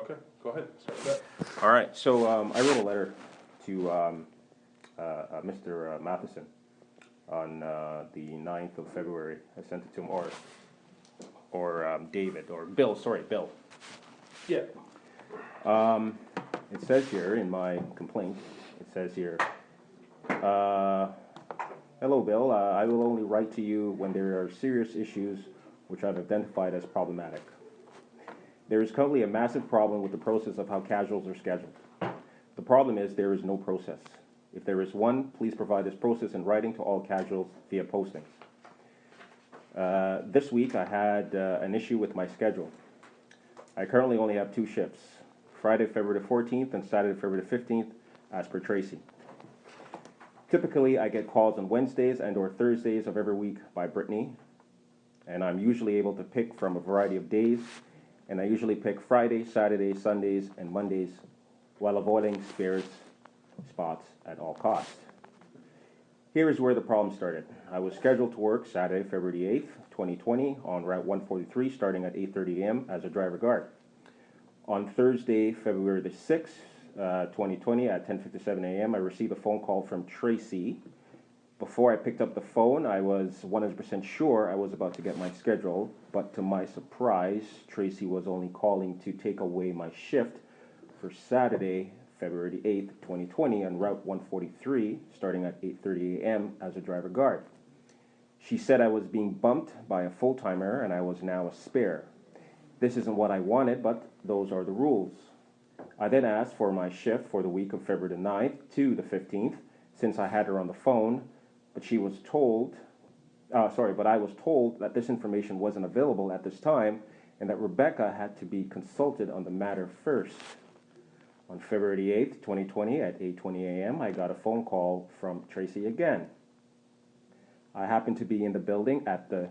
Okay, go ahead. Start with that. All right. So I wrote a letter to Mr. Matheson on the 9th of February. I sent it to him, or David, or Bill. Sorry, Bill. Yeah. It says here in my complaint, it says here, hello, Bill. I will only write to you when there are serious issues which I've identified as problematic. There is currently a massive problem with the process of how casuals are scheduled. The problem is there is no process. If there is one, please provide this process in writing to all casuals via postings. This week I had an issue with my schedule. I currently only have 2 shifts, Friday, February the 14th and Saturday, February the 15th, as per Tracy. Typically, I get calls on Wednesdays and or Thursdays of every week by Brittany, and I'm usually able to pick from a variety of days, and I usually pick Fridays, Saturdays, Sundays, and Mondays, while avoiding sparse spots at all costs. Here is where the problem started. I was scheduled to work Saturday, February 8th, 2020, on Route 143, starting at 8:30 a.m. as a driver guard. On Thursday, February the 6th, 2020, at 10:57 a.m., I received a phone call from Tracy. Before I picked up the phone, I was 100% sure I was about to get my schedule, but to my surprise, Tracy was only calling to take away my shift for Saturday, February 8th, 2020, on Route 143, starting at 8:30 a.m. as a driver guard. She said I was being bumped by a full-timer and I was now a spare. This isn't what I wanted, but those are the rules. I then asked for my shift for the week of February the 9th to the 15th, since I had her on the phone, but I was told that this information wasn't available at this time and that Rebecca had to be consulted on the matter first. On February 8th, 2020, at 8:20 a.m., I got a phone call from Tracy again. I happened to be in the building at the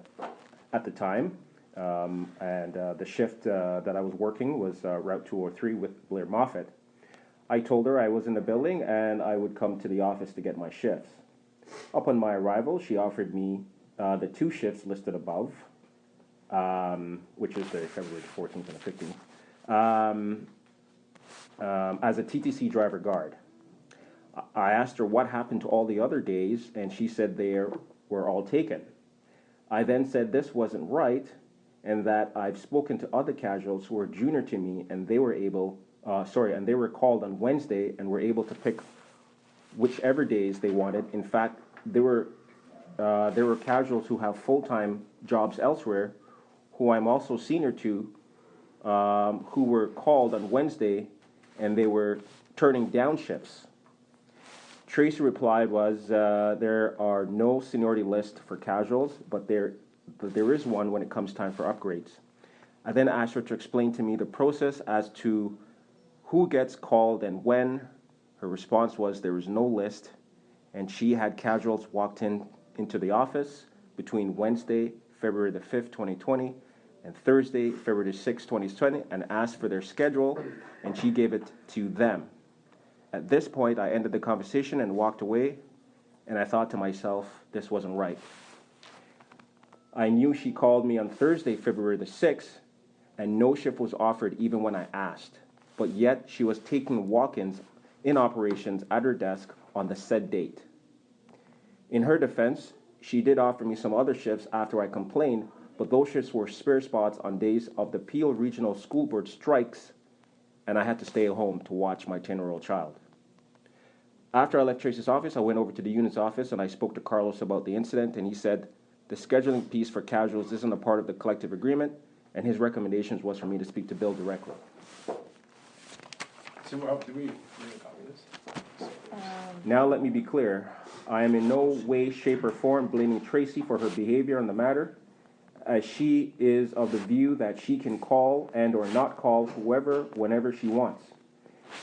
time, and the shift that I was working was Route 203 with Blair Moffat. I told her I was in the building and I would come to the office to get my shifts. Upon my arrival, she offered me the 2 shifts listed above, which is the February 14th and the 15th, as a TTC driver guard. I asked her what happened to all the other days, and she said they were all taken. I then said this wasn't right, and that I've spoken to other casuals who were junior to me, and they were called on Wednesday and were able to pick whichever days they wanted. In fact, there were casuals who have full-time jobs elsewhere, who I'm also senior to, who were called on Wednesday, and they were turning down shifts. Tracy replied was, there are no seniority lists for casuals, but there is one when it comes time for upgrades. I then asked her to explain to me the process as to who gets called and when. Her response was there was no list, and she had casuals walked into the office between Wednesday, February the 5th, 2020, and Thursday, February the 6th, 2020, and asked for their schedule, and she gave it to them. At this point, I ended the conversation and walked away, and I thought to myself, this wasn't right. I knew she called me on Thursday, February the 6th, and no shift was offered even when I asked, but yet she was taking walk-ins in operations at her desk on the said date. In her defense, she did offer me some other shifts after I complained, but those shifts were spare spots on days of the Peel Regional School Board strikes, and I had to stay at home to watch my 10-year-old child. After I left Tracy's office, I went over to the unit's office and I spoke to Carlos about the incident, and he said the scheduling piece for casuals isn't a part of the collective agreement, and his recommendations was for me to speak to Bill directly. So, do we copy this? Now let me be clear. I am in no way, shape, or form blaming Tracy for her behavior on the matter, as she is of the view that she can call and or not call whoever whenever she wants.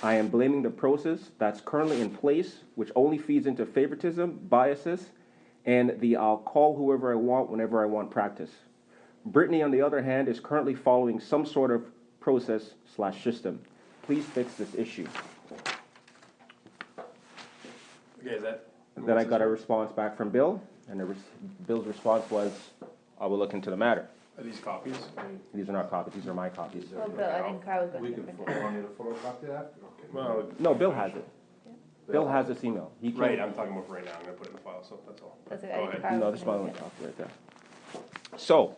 I am blaming the process that's currently in place, which only feeds into favoritism, biases, and the I'll call whoever I want whenever I want practice. Brittany, on the other hand, is currently following some sort of process/system. Please fix this issue. Okay, Then I got a response back from Bill, and Bill's response was, I will look into the matter. Are these copies? These are not copies, these are my copies. Well, Bill, I think Carl was going We to can, print it. want me to photocopy that? Okay. Well, No, Bill has it. Bill has this email. He can't. right, I'm talking about for right now, I'm gonna put it in the file, so that's all. That's it, Go I think ahead. Carl No, was this is gonna my do only it. copy right there. So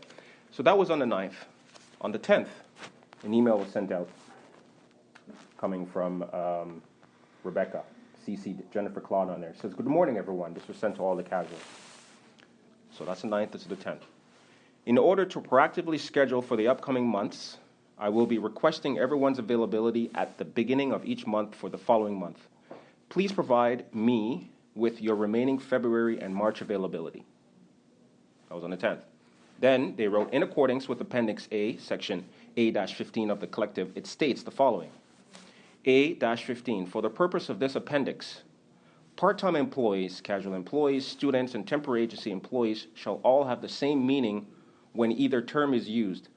that was on the 9th. On the 10th, an email was sent out coming from Rebecca, CC Jennifer Claude on there. It says, "Good morning, everyone. This was sent to all the casuals." So that's the 9th, this is the 10th. "In order to proactively schedule for the upcoming months, I will be requesting everyone's availability at the beginning of each month for the following month. Please provide me with your remaining February and March availability." That was on the 10th. Then they wrote, "In accordance with Appendix A, Section A-15 of the collective, it states the following. A-15, for the purpose of this appendix, part-time employees, casual employees, students, and temporary agency employees shall all have the same meaning when either term is used.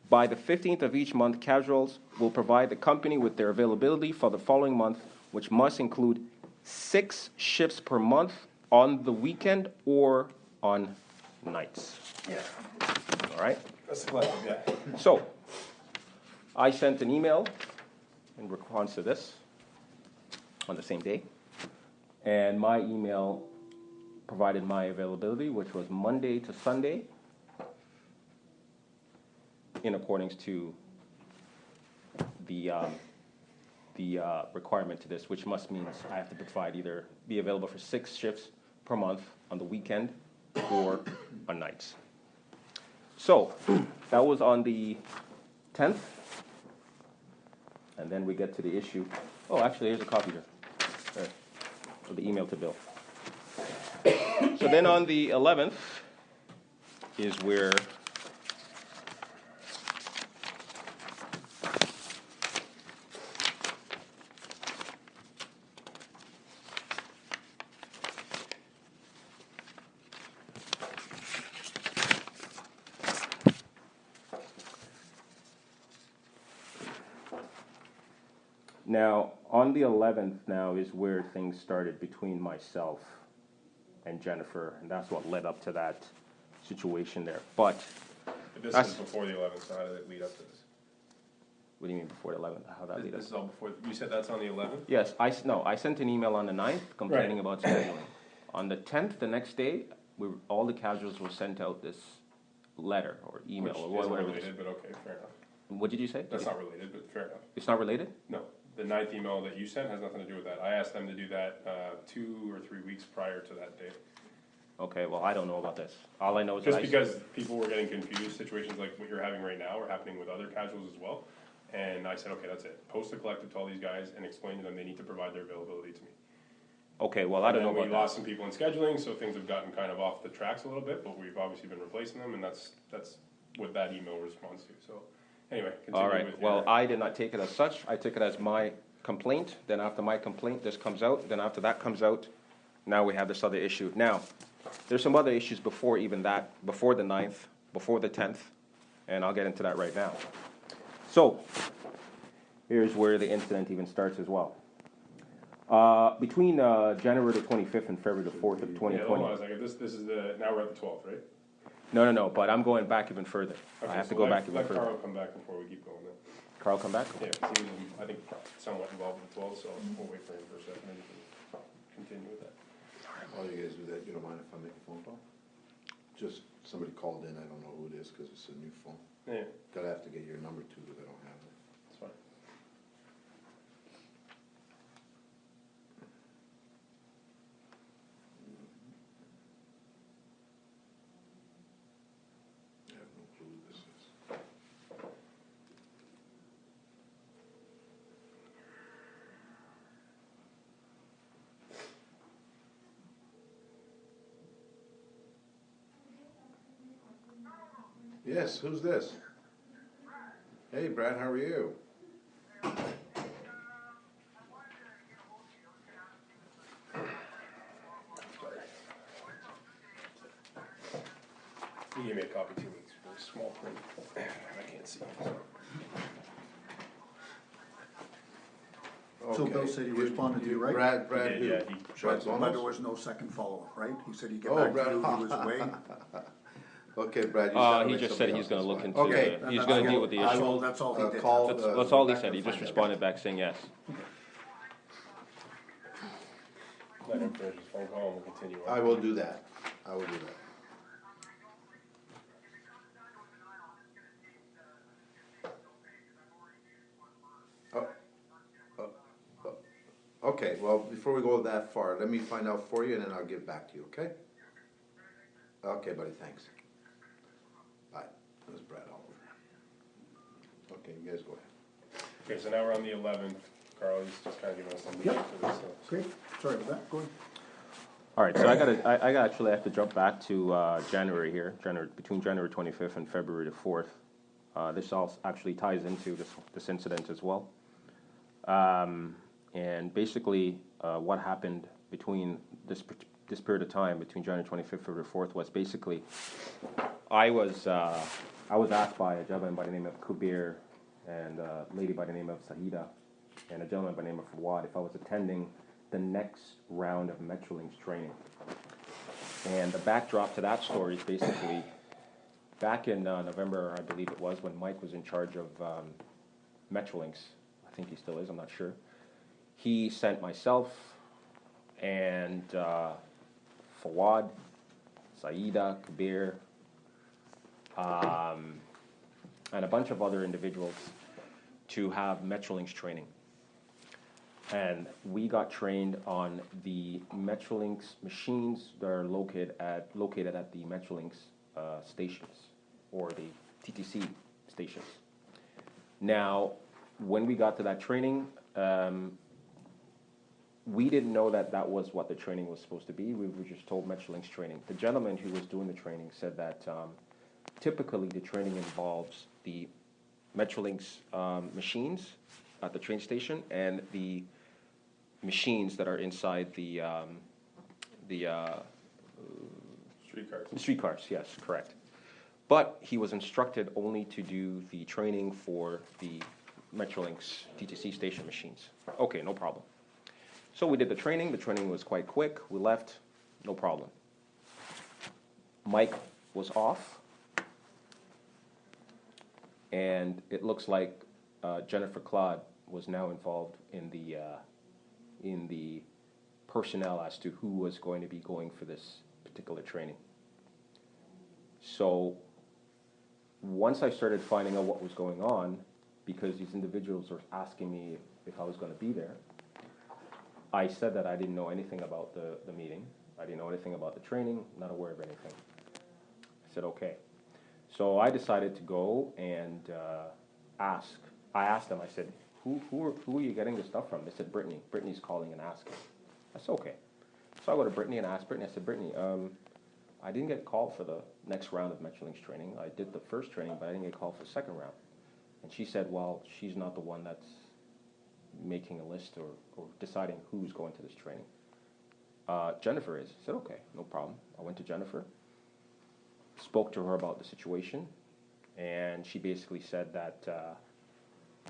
By the 15th of each month, casuals will provide the company with their availability for the following month, which must include 6 shifts per month on the weekend or on nights." Yeah, All right? that's the collective, yeah. So, I sent an email in response to this on the same day, and my email provided my availability, which was Monday to Sunday, in accordance to the requirement to this, which must means I have to provide either be available for 6 shifts per month on the weekend or on nights. So that was on the 10th, and then we get to the issue. Oh, actually, here's a copy here. There, of the email to Bill. So then on the 11th is where now, on the 11th now is where things started between myself and Jennifer, and that's what led up to that situation there. But, But this That's- is before the 11th, so how did it lead up to this? what do you mean before the 11th? How that lead up? This is all before, you said that's on the 11th? Yes, I sent an email on the 9th complaining about scheduling. On the 10th, the next day, all the casuals were sent out this letter or email or Which isn't whatever it is. related, but okay, fair enough. What did you say? That's not related, but fair enough. It's not related? No, the 9th email that you sent has nothing to do with that. I asked them to do that 2 or 3 weeks prior to that date. Okay, well, I don't know about this. All I know is that Just because people were getting confused, situations like what you're having right now are happening with other casuals as well. And I said, okay, that's it. Post the collective to all these guys and explain to them they need to provide their availability to me. Okay, well, I don't know And then about we lost some people in scheduling, so things have gotten kind of off the tracks a little bit, but we've obviously been replacing them, and that's what that email responds to. So anyway, that. continue All right, with well, your... I did not take it as such. I took it as my complaint. Then after my complaint, this comes out. Then after that comes out, now we have this other issue. Now, there's some other issues before even that, before the 9th, before the 10th, and I'll get into that right now. So, here's where the incident even starts as well. Between January the 25th and February the 4th of Yeah, hold 2020. on a second. This is the... Now we're at the 12th, right? No, but I'm going back even further. Okay, I have so to go let- back even let further. Carl come back before we keep going then. Carl, come back? Yeah, 'cause he was, I think, somewhat involved with the 12th, so we'll wait for him for a second and we can continue with that. While you guys do that, you don't mind if I make a phone call? Just, somebody called in, I don't know who it is, because it's a new phone. Yeah, Gotta have to get your number too, because I don't have it. that's fine. I have no clue who this is. Yes, who's this? Hey, Brad, how are you? He gave me a copy 2 weeks, very small print. I can't see. So Bill Okay. said he responded to you, right? Brad, He who? did, yeah, he- Brad But there Bonos? was no second follow-up, right? He said he'd get Oh, back to Brad. you, he was away. Okay, Brad, you gotta He make just said somebody he's gonna else, look that's into, fine. Okay. he's gonna deal with the I issue. will, That's all he did. call, That's all he Rebecca said, he and just find out. responded back saying yes. Let him finish his phone call and we'll continue on. I will do that, I will do that. Oh, oh, oh. Okay, well, before we go that far, let me find out for you and then I'll get back to you, okay? Okay, buddy, thanks. Bye, that was Brad Oliver. Okay, you guys go ahead. Okay, so now we're on the 11th. Carl, he's just kind of giving us some lead Yep. for this. So. Great, sorry about that, go ahead. All right, so I actually have to jump back to January here, between January 25th and February the 4th. This all actually ties into this incident as well. And basically, what happened between this period of time, between January 25th and February 4th, was basically I was asked by a gentleman by the name of Kubir and a lady by the name of Sahida and a gentleman by the name of Fawad if I was attending the next round of Metrolinx training. And the backdrop to that story is basically back in November, I believe it was, when Mike was in charge of Metrolinx. I think he still is, I'm not sure. He sent myself and Fawad, Saida, Kabir, and a bunch of other individuals to have Metrolinx training. And we got trained on the Metrolinx machines that are located at the Metrolinx stations, or the TTC stations. Now, when we got to that training, we didn't know that that was what the training was supposed to be. We were just told Metrolinx training. The gentleman who was doing the training said that typically the training involves the Metrolinx machines at the train station and the machines that are inside the Streetcars. streetcars. Yes, correct. But he was instructed only to do the training for the Metrolinx TTC station machines. Okay, no problem. So we did the training. The training was quite quick. We left, no problem. Mike was off, and it looks like Jennifer Claude was now involved in the personnel as to who was going to be going for this particular training. So once I started finding out what was going on, because these individuals were asking me if I was going to be there, I said that I didn't know anything about the meeting. I didn't know anything about the training, not aware of anything. I said, okay. So I decided to go and ask. I asked them, I said, who are you getting this stuff from? They said, Brittany. Brittany's calling and asking. I said, okay. So I go to Brittany and ask Brittany. I said, Brittany, I didn't get called for the next round of Metrolinx training. I did the first training, but I didn't get called for the second round. And she said, well, she's not the one that's making a list or deciding who's going to this training. Jennifer is. I said, okay, no problem. I went to Jennifer, spoke to her about the situation, and she basically said that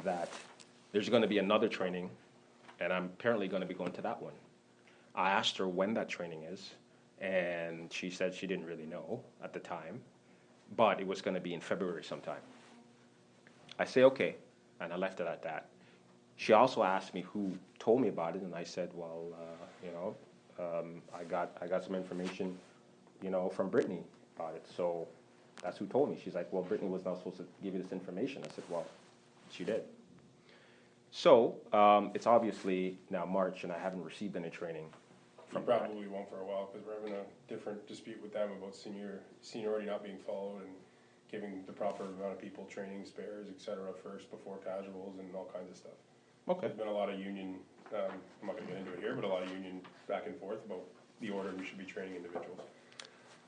that there's going to be another training, and I'm apparently going to be going to that one. I asked her when that training is, and she said she didn't really know at the time, but it was going to be in February sometime. I say, okay, and I left it at that. She also asked me who told me about it, and I said, well, I got some information, from Brittany about it, so that's who told me. She's like, well, Brittany was not supposed to give you this information. I said, well, she did. So it's obviously now March, and I haven't received any training You probably won't for a while, because we're having a different dispute with them about seniority not being followed and giving the proper amount of people training, spares, et cetera, first before casuals and all kinds of stuff. Okay. There's been a lot of union, I'm not gonna get into it here, but a lot of union back and forth about the order we should be training individuals.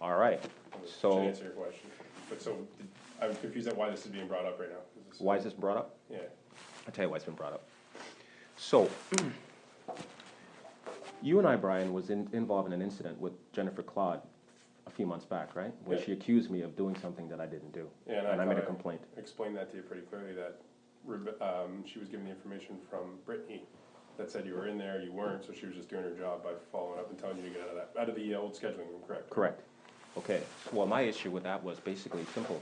All right. Should answer your question. But so, I'm confused at why this is being brought up right now. Why is this brought up? Yeah. I'll tell you why it's been brought up. So, you and I, Brian, was involved in an incident with Jennifer Claude a few months back, right? Where Yeah. she accused me of doing something that I didn't do. Yeah, and I made a complaint. Explained that to you pretty clearly, that she was given the information from Brittany that said you were in there, you weren't, so she was just doing her job by following up and telling you to get out of the old scheduling room, correct? Correct. Okay, well, my issue with that was basically simple.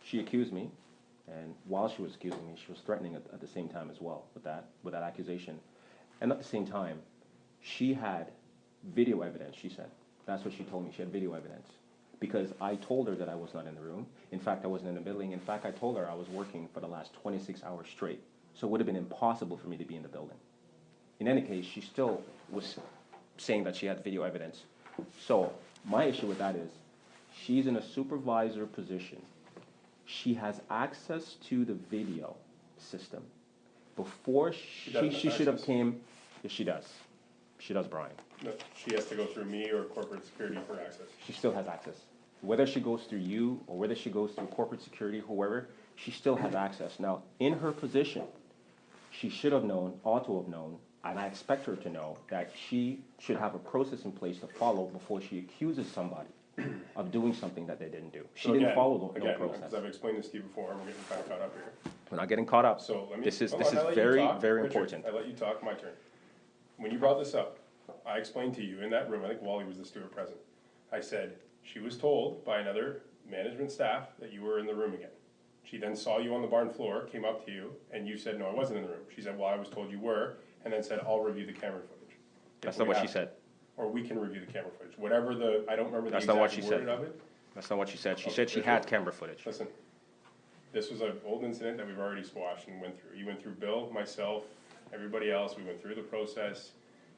She accused me, and while she was accusing me, she was threatening at the same time as well with that accusation. And at the same time, she had video evidence, she said. That's what she told me. She had video evidence. Because I told her that I was not in the room. In fact, I wasn't in the building. In fact, I told her I was working for the last 26 hours straight. So it would have been impossible for me to be in the building. In any case, she still was saying that she had video evidence. So my issue with that is she's in a supervisor position. She has access to the video system. Before she should have came, yes, she does. She does, Brian. No, she has to go through me or corporate security for access. She still has access. Whether she goes through you or whether she goes through corporate security, whoever, she still has access. Now, in her position, she should have known, ought to have known, and I expect her to know, that she should have a process in place to follow before she accuses somebody of doing something that they didn't do. She didn't follow the process. Because I've explained this to you before, and we're getting kind of caught up here. We're not getting caught up. So let me. This is very, very important. I let you talk. My turn. When you brought this up, I explained to you in that room. I think Wally was the steward present. I said she was told by another management staff that you were in the room again. She then saw you on the barn floor, came up to you, and you said, "No, I wasn't in the room." She said, "Well, I was told you were," and then said, "I'll review the camera footage." That's not what she said. Or we can review the camera footage. Whatever I don't remember the exact word of it. That's not what she said. She said she had camera footage. Listen, this was an old incident that we've already squashed and went through. You went through Bill, myself, everybody else. We went through the process.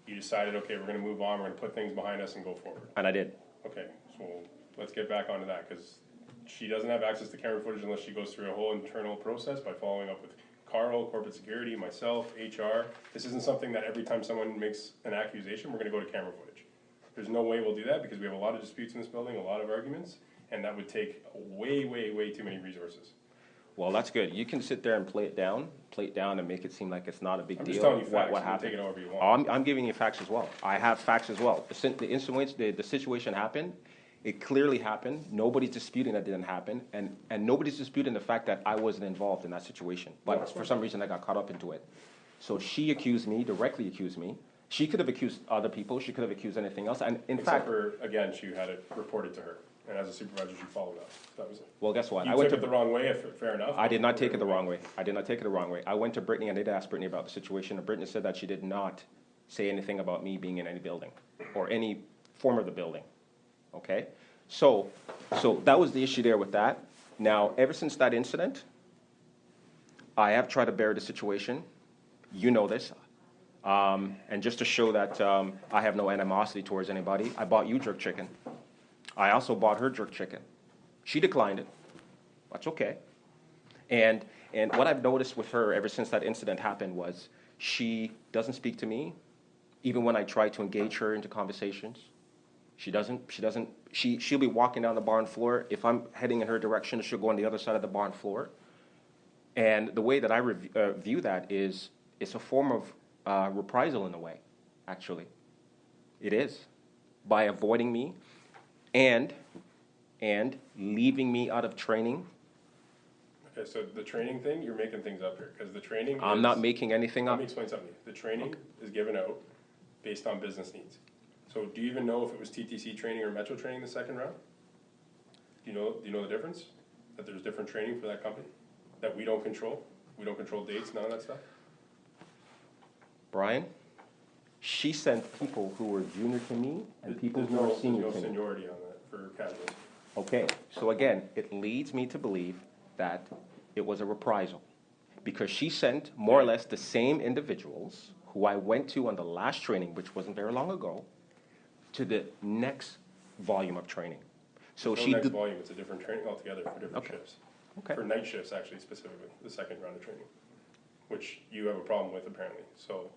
You decided, okay, we're going to move on. We're going to put things behind us and go forward. And I did. Okay, so let's get back onto that because she doesn't have access to camera footage unless she goes through a whole internal process by following up with Carl, corporate security, myself, HR. This isn't something that every time someone makes an accusation, we're going to go to camera footage. There's no way we'll do that because we have a lot of disputes in this building, a lot of arguments, and that would take way, way, way too many resources. Well, that's good. You can sit there and play it down and make it seem like it's not a big deal. I'm just telling you facts. What happened? Take it however you want. I'm giving you facts as well. I have facts as well. The situation happened. It clearly happened. Nobody's disputing that didn't happen, and nobody's disputing the fact that I wasn't involved in that situation. But for some reason, I got caught up into it. So she accused me, directly accused me. She could have accused other people. She could have accused anything else. And in fact, for, again, she had it reported to her. And as a supervisor, she followed up. That was it. Well, guess what? You took it the wrong way, fair enough. I did not take it the wrong way. I did not take it the wrong way. I went to Brittany and I did ask Brittany about the situation, and Brittany said that she did not say anything about me being in any building or any form of the building. Okay? So that was the issue there with that. Now, ever since that incident, I have tried to bear the situation. You know this. And just to show that I have no animosity towards anybody, I bought you jerk chicken. I also bought her jerk chicken. She declined it. That's okay. And what I've noticed with her ever since that incident happened was she doesn't speak to me, even when I try to engage her into conversations. She'll be walking down the barn floor. If I'm heading in her direction, she'll go on the other side of the barn floor. And the way that I view that is it's a form of reprisal in a way, actually. It is. By avoiding me and leaving me out of training. Okay, so the training thing, you're making things up here. Because the training I'm not making anything up. Let me explain something. The training is given out based on business needs. So do you even know if it was TTC training or Metro training the second round? Do you know the difference? That there's different training for that company? That we don't control? We don't control dates, none of that stuff? Brian, she sent people who were junior to me and people who were senior to me. There's no seniority on that for casuals. Okay, so again, it leads me to believe that it was a reprisal because she sent more or less the same individuals who I went to on the last training, which wasn't very long ago, to the next volume of training. So no she next volume, it's a different training altogether for different shifts. Okay. For night shifts, actually, specifically, the second round of training, which you have a problem with, apparently. So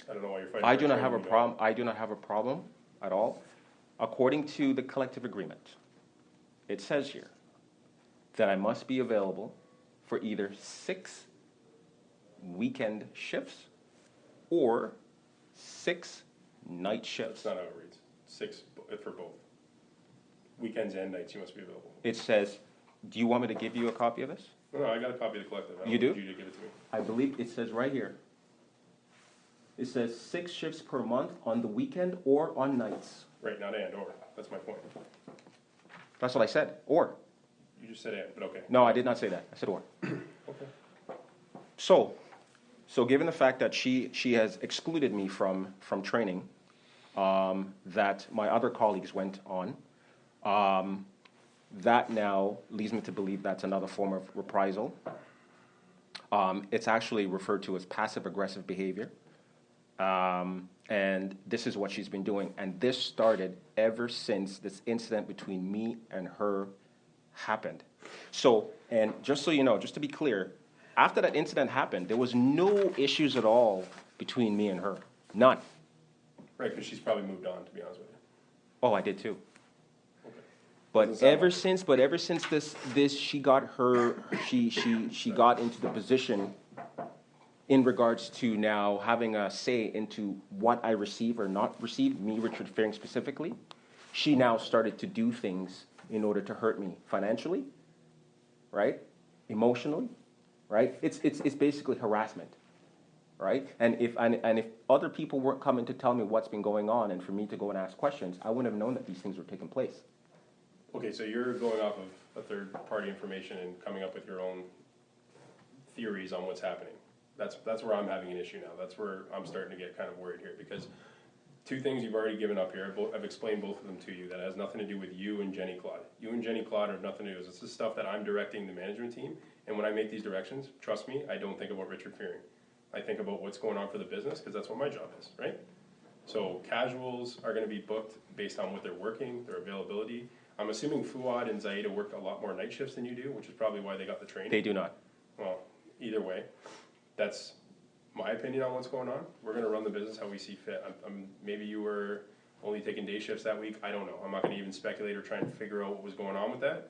I don't know why you're fighting. I do not have a problem. I do not have a problem at all. According to the collective agreement, it says here that I must be available for either 6 weekend shifts or 6 night shifts. That's not how it reads. 6 for both. Weekends and nights, you must be available. It says, do you want me to give you a copy of this? No, I got a copy of the collective. You do? Need you to give it to me. I believe it says right here. It says 6 shifts per month on the weekend or on nights. Right, not and or. That's my point. That's what I said. Or. You just said it, but okay. No, I did not say that. I said or. Okay. So given the fact that she has excluded me from training, that my other colleagues went on, that now leads me to believe that's another form of reprisal. It's actually referred to as passive-aggressive behavior. And this is what she's been doing. And this started ever since this incident between me and her happened. So, and just so you know, just to be clear, after that incident happened, there was no issues at all between me and her. None. Right, because she's probably moved on, to be honest with you. Oh, I did too. Okay. But ever since this she got got into the position in regards to now having a say into what I receive or not receive, me, Richard Fearing specifically, she now started to do things in order to hurt me financially, right? Emotionally, right? It's basically harassment, right? And if other people weren't coming to tell me what's been going on and for me to go and ask questions, I wouldn't have known that these things were taking place. Okay, so you're going off of a third-party information and coming up with your own theories on what's happening. That's where I'm having an issue now. That's where I'm starting to get kind of worried here, because two things you've already given up here. I've explained both of them to you. That has nothing to do with you and Jenny Claude. You and Jenny Claude have nothing to do with this. This is stuff that I'm directing the management team. And when I make these directions, trust me, I don't think about Richard Fearing. I think about what's going on for the business, because that's what my job is, right? So casuals are going to be booked based on what they're working, their availability. I'm assuming Fuad and Zaida work a lot more night shifts than you do, which is probably why they got the training. They do not. Well, either way, that's my opinion on what's going on. We're going to run the business how we see fit. Maybe you were only taking day shifts that week. I don't know. I'm not going to even speculate or try and figure out what was going on with that.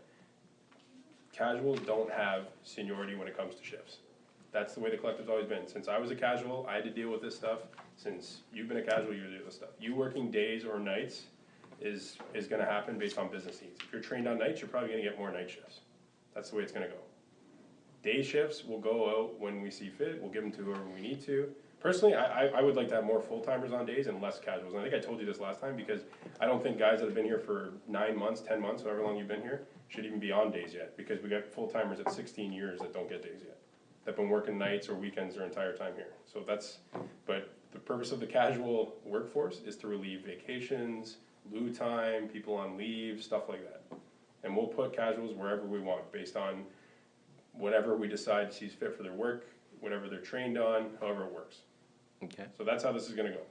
Casuals don't have seniority when it comes to shifts. That's the way the collective's always been. Since I was a casual, I had to deal with this stuff. Since you've been a casual, you deal with this stuff. You working days or nights is going to happen based on business needs. If you're trained on nights, you're probably going to get more night shifts. That's the way it's going to go. Day shifts will go out when we see fit. We'll give them to whoever we need to. Personally, I would like to have more full-timers on days and less casuals. And I think I told you this last time, because I don't think guys that have been here for 9 months, 10 months, however long you've been here, should even be on days yet, because we got full-timers at 16 years that don't get days yet, that have been working nights or weekends their entire time here. So but the purpose of the casual workforce is to relieve vacations, lieu time, people on leave, stuff like that. And we'll put casuals wherever we want based on whatever we decide sees fit for their work, whatever they're trained on, however it works. Okay. So that's how this is going to go.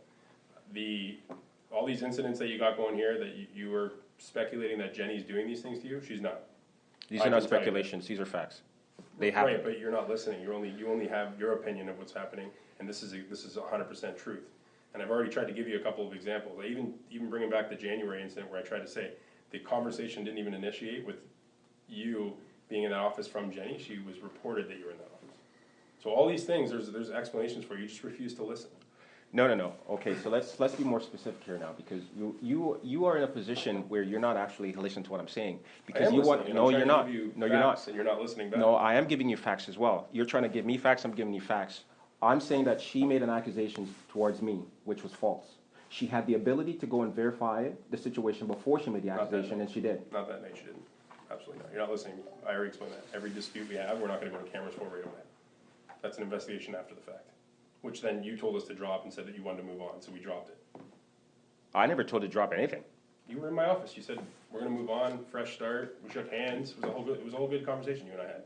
All these incidents that you got going here, that you were speculating that Jenny's doing these things to you, she's not. These are not speculations. These are facts. They happen. Right, but you're not listening. You only have your opinion of what's happening, and this is 100% truth. And I've already tried to give you a couple of examples. I even bringing back the January incident where I tried to say the conversation didn't even initiate with you being in that office from Jenny. She was reported that you were in that office. So all these things, there's explanations for. You just refuse to listen. No. Okay, so let's be more specific here now, because you are in a position where you're not actually listening to what I'm saying. Because you want no, you're not. No, you're not. And you're not listening back. No, I am giving you facts as well. You're trying to give me facts. I'm giving you facts. I'm saying that she made an accusation towards me, which was false. She had the ability to go and verify the situation before she made the accusation, and she did. Not that night, she didn't. Absolutely not. You're not listening. I already explained that. Every dispute we have, we're not going to go to cameras for right away. That's an investigation after the fact, which then you told us to drop and said that you wanted to move on, so we dropped it. I never told you to drop anything. You were in my office. You said, we're going to move on, fresh start. We shook hands. It was a whole good conversation you and I had.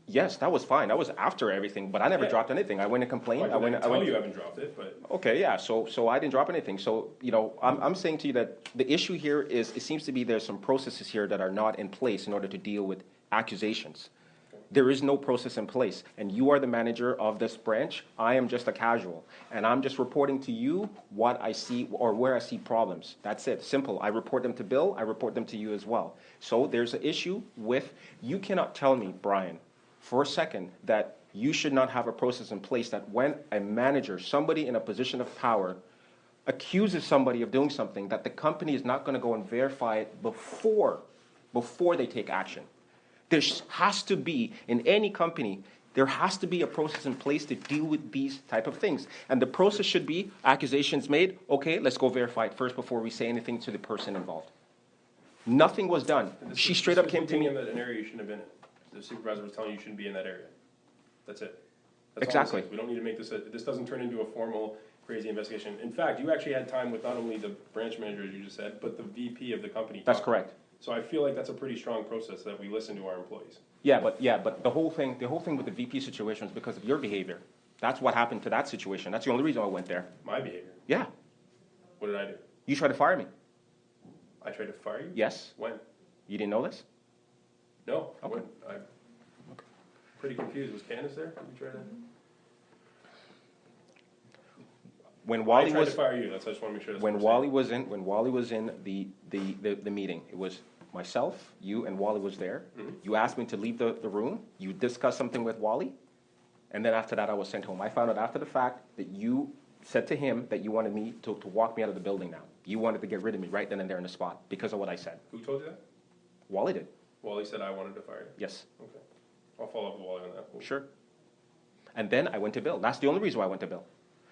Yes, that was fine. That was after everything, but I never dropped anything. I went and complained. I didn't tell you haven't dropped it, but... Okay, yeah, so I didn't drop anything. So, I'm saying to you that the issue here is, it seems to be there's some processes here that are not in place in order to deal with accusations. There is no process in place, and you are the manager of this branch. I am just a casual, and I'm just reporting to you what I see or where I see problems. That's it, simple. I report them to Bill, I report them to you as well. So there's an issue with, you cannot tell me, Brian, for a second, that you should not have a process in place that when a manager, somebody in a position of power, accuses somebody of doing something, that the company is not going to go and verify it before they take action. There has to be, in any company, There has to be a process in place to deal with these type of things. And the process should be accusations made. Okay, let's go verify it first before we say anything to the person involved. Nothing was done. She straight up came to me. In an area you shouldn't have been in. The supervisor was telling you shouldn't be in that area. That's it. That's Exactly. all it says. We don't need to make this. This doesn't turn into a formal, crazy investigation. In fact, you actually had time with not only the branch manager, as you just said, but the VP of the company. That's correct. So I feel like that's a pretty strong process that we listen to our employees. Yeah, but the whole thing with the VP situation was because of your behavior. That's what happened to that situation. That's the only reason I went there. My behavior. Yeah. What did I do? You tried to fire me. I tried to fire you? Yes. When? You didn't know this? No. Okay. When? I'm pretty confused. Was Candace there? Did you try to? When Wally I tried was to fire you. That's I just want to make sure. That's when what we're saying. Wally was in the meeting, it was myself, you, and Wally was there. Mm-hmm. You asked me to leave the room. You discussed something with Wally, and then after that, I was sent home. I found out after the fact that you said to him that you wanted me to walk me out of the building now. You wanted to get rid of me right then and there in the spot because of what I said. Who told you that? Wally did. Wally said I wanted to fire you. Yes. Okay. I'll follow up with Wally on that. Sure. And then I went to Bill. That's the only reason why I went to Bill.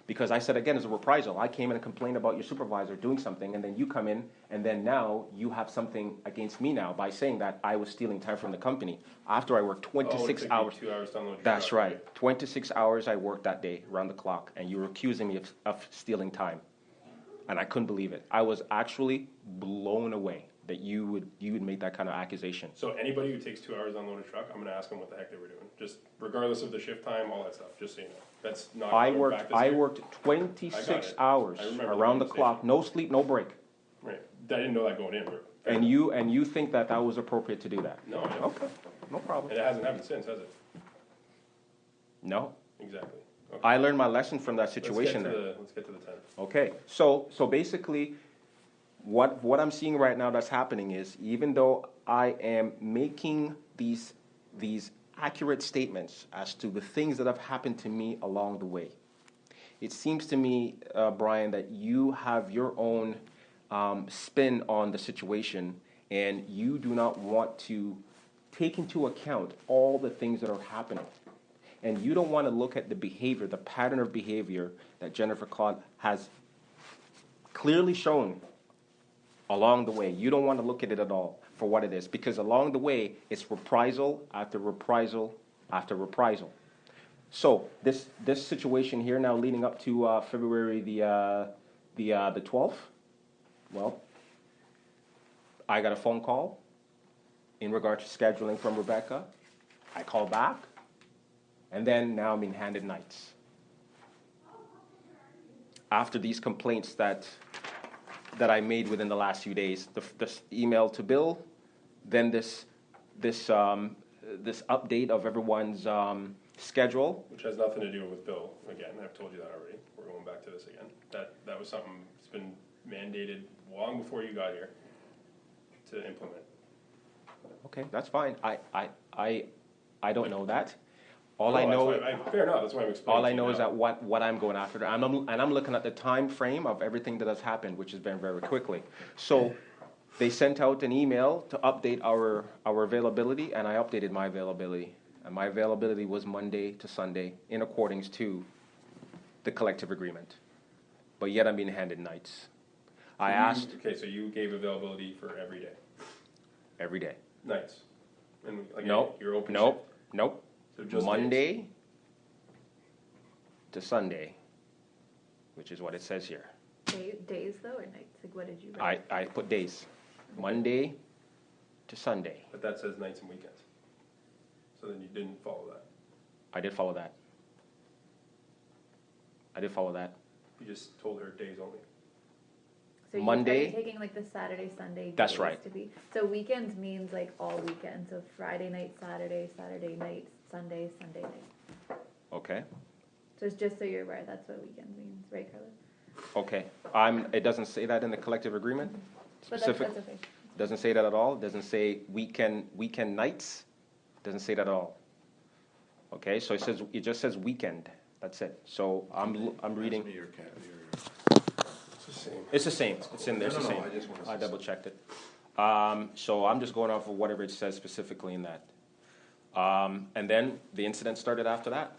Because I said, again, as a reprisal, I came in and complained about your supervisor doing something, and then you come in, and then now you have something against me now by saying that I was stealing time from the company after I worked 26 hours. 2 hours to unload your That's truck, right. 26 hours I worked that day, around the clock, and you were accusing me of stealing time. And I couldn't believe it. I was actually blown away that you would make that kind of accusation. So anybody who takes 2 hours to unload a truck, I'm going to ask them what the heck they were doing. Just regardless of the shift time, all that stuff, just so you know. That's not I good worked practice here. 26 hours I remember around the the clock, no sleep, no break. Right. I didn't know that going in. But And you think that was appropriate to do that? No, I don't. Okay, no problem. And it hasn't happened since, has it? No, Exactly. Okay. I learned my lesson from that situation there. Let's get to the 10. Okay, so basically, what I'm seeing right now that's happening is, even though I am making these accurate statements as to the things that have happened to me along the way, it seems to me, Brian, that you have your own spin on the situation, and you do not want to take into account all the things that are happening. And you don't want to look at the behavior, the pattern of behavior that Jennifer Claude has clearly shown along the way. You don't want to look at it at all for what it is, because along the way, it's reprisal after reprisal after reprisal. So this situation here now leading up to February the 12th, well, I got a phone call in regard to scheduling from Rebecca. I call back, and then now I'm being handed nights. After these complaints that I made within the last few days, this email to Bill, then this update of everyone's schedule. Which has nothing to do with Bill. Again, I've told you that already. We're going back to this again. That was something that's been mandated long before you got here to implement. Okay, that's fine. I don't know that. All I know, fair enough. That's why I'm explaining. all I know is that what I'm going after, and I'm looking at the time frame of everything that has happened, which has been very quickly. So they sent out an email to update our availability, and I updated my availability. And my availability was Monday to Sunday in accordance to the collective agreement. But yet I'm being handed nights. I asked. Okay, so you gave availability for every day. Every day. Nights. And again, Nope. you're open. Nope. shift. Nope. So just Monday days. to Sunday, which is what it says here. Days though, or nights? Like, what did you write? I put days. Monday to Sunday. But that says nights and weekends. So then you didn't follow that. I did follow that. You just told her days only. So Monday- are you taking like the Saturday, Sunday That's days right. to be? So weekends means like all weekends. So Friday night, Saturday night, Sunday night. Okay. So it's just so you're aware, that's what weekends means, right, Carla? Okay. It doesn't say that in the collective agreement. But Specific. that's okay. Doesn't say that at all. Doesn't say weekend nights. Doesn't say that at all. Okay. So it just says weekend. That's it. So I'm reading. It's the same. It's the same. It's in there. It's the No, same. I just wanna I see double checked it. So I'm just going off of whatever it says specifically in that. And then the incident started after that.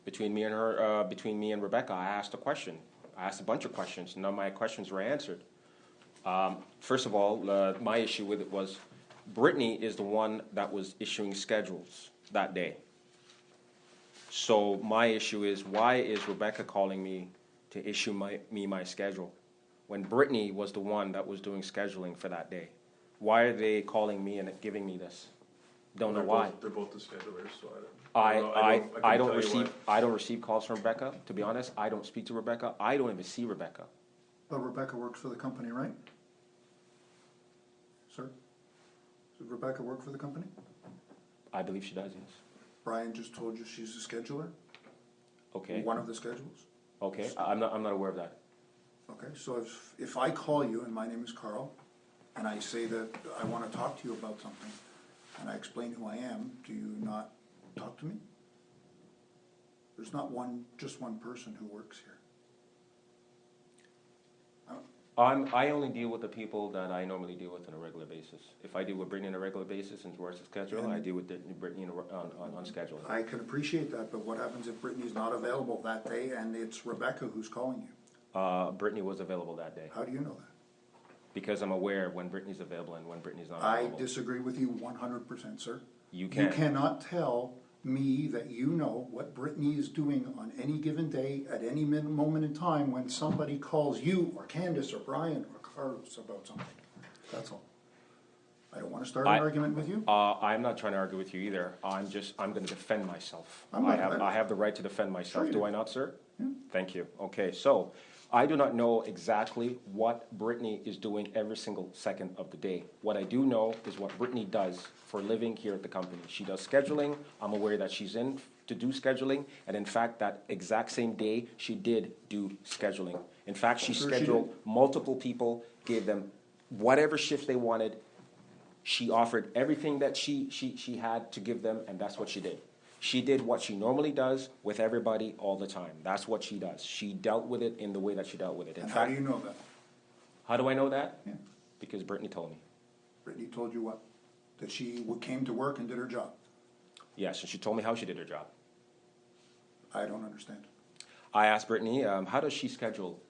Between me and her, between me and Rebecca, I asked a question. I asked a bunch of questions. None of my questions were answered. First of all, my issue with it was Brittany is the one that was issuing schedules that day. So my issue is, why is Rebecca calling me to issue my schedule when Brittany was the one that was doing scheduling for that day? Why are they calling me and giving me this? Don't know why. They're both the schedulers, so I I don't receive calls from Rebecca. To be honest, I don't speak to Rebecca. I don't even see Rebecca. But Rebecca works for the company, right? Sir? Does Rebecca work for the company? I believe she does, yes. Brian just told you she's a scheduler? Okay. One of the schedules? Okay. I'm not aware of that. Okay, so if I call you and my name is Carl, and I say that I want to talk to you about something, and I explain who I am, do you not talk to me? There's not just one person who works here. I only deal with the people that I normally deal with on a regular basis. If I deal with Brittany on a regular basis and towards the schedule, I deal with Brittany on schedule. I can appreciate that, but what happens if Brittany's not available that day and it's Rebecca who's calling you? Brittany was available that day. How do you know that? Because I'm aware when Brittany's available and when Brittany's not I available. disagree with you 100%, sir. You can. You cannot tell me that you know what Brittany is doing on any given day at any moment in time when somebody calls you or Candace or Brian or Carlos about something. That's all. I don't want to start an argument with you. I'm not trying to argue with you either. I'm going to defend myself. I have the right to defend myself. Sure you do do. I not, sir? Yeah. Thank you. Okay, so I do not know exactly what Brittany is doing every single second of the day. What I do know is what Brittany does for a living here at the company. She does scheduling. I'm aware that she's in to do scheduling, and in fact, that exact same day, she did do scheduling. In fact, she scheduled multiple people, gave them whatever shift they wanted. She offered everything that she had to give them, and that's what she did. She did what she normally does with everybody all the time. That's what she does. She dealt with it in the way that she dealt with it. In And fact, how do you know that? how do I know that? Yeah. Because Brittany told me. Brittany told you what? That she came to work and did her job. Yes, and she told me how she did her job. I don't understand. I asked Brittany, how does she schedule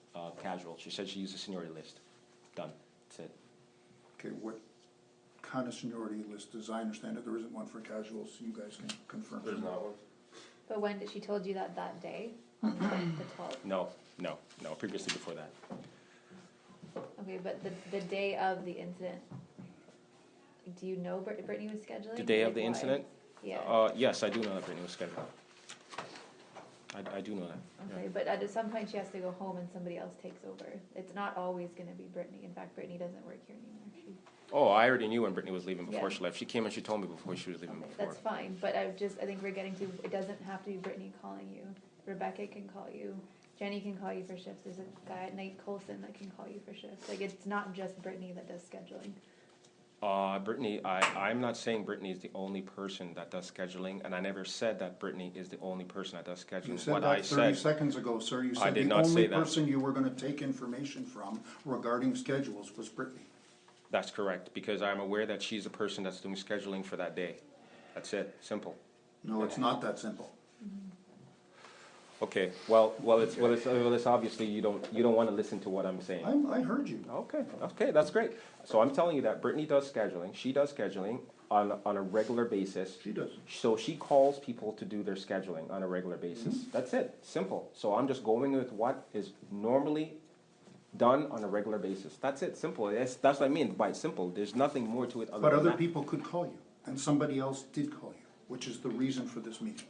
casual? She said she used a seniority list. Done. That's it. Okay, what kind of seniority list? As I understand it, there isn't one for casuals. You guys can confirm. There's not one. But when did she told you that day, on the 12th? No, previously before that. Okay, but the day of the incident, do you know Brittany was scheduling? The day of Like, the why? incident? Yeah. Yes, I do know that Brittany was scheduled. I do know that. Okay, Yeah. but at some point she has to go home and somebody else takes over. It's not always gonna be Brittany. In fact, Brittany doesn't work here anymore. Oh, I already knew when Brittany was leaving before Yeah. she left. She came and she told me before she was leaving Okay, before. that's fine, but I think we're getting to, it doesn't have to be Brittany calling you. Rebecca can call you. Jenny can call you for shifts. There's a guy at Nate Colson that can call you for shifts. Like, it's not just Brittany that does scheduling. Brittany, I'm not saying Brittany is the only person that does scheduling, and I never said that Brittany is the only person that does scheduling. You said What that I 30 said, seconds ago, sir. You I said did the not only say that. person you were going to take information from regarding schedules was Brittany. that's correct, because I'm aware that she's the person that's doing scheduling for that day. That's it, simple. No, it's not that simple. Okay, well, it's obviously you don't want to listen to what I'm saying. I heard you. Okay, that's great. So I'm telling you that Brittany does scheduling. She does scheduling on a regular basis. She does. So she calls people to do their scheduling on a regular basis. That's it, simple. So I'm just going with what is normally done on a regular basis. That's it, simple. That's what I mean by simple. There's nothing more to it other But than other that. people could call you, and somebody else did call you, which is the reason for this meeting.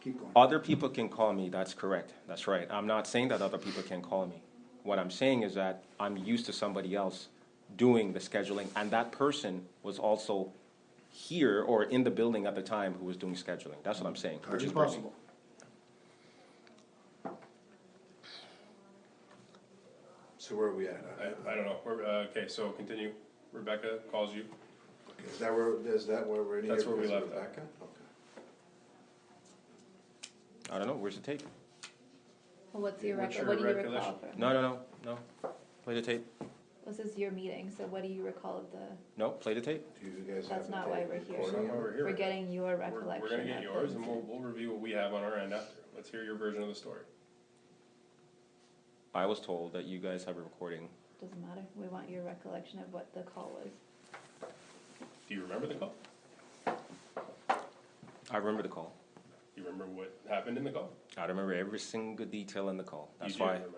Keep going. Other people can call me, that's correct. That's right. I'm not saying that other people can call me. What I'm saying is that I'm used to somebody else doing the scheduling, and that person was also here or in the building at the time who was doing scheduling. That's what I'm saying. Which Entirely is Brittany. possible. So where are we at? I don't know. Okay, so continue. Rebecca calls you. Okay, is that where we're That's where we left at. Rebecca? Okay. I don't know. Where's the tape? Well, what's your What's record? your What do you recollection? recall from? No. Play the tape. This is your meeting, so what do you recall of the, No, play the tape. Do you guys that's have not the why tape we're here. That's not why we're here. We're getting your We're recollection. gonna get of yours, the and incident. we'll review what we have on our end after. Let's hear your version of the story. I was told that you guys have a recording. Doesn't matter, we want your recollection of what the call was. Do you remember the call? I remember the call. You remember what happened in the call? I remember every single detail in the call. That's You do why remember.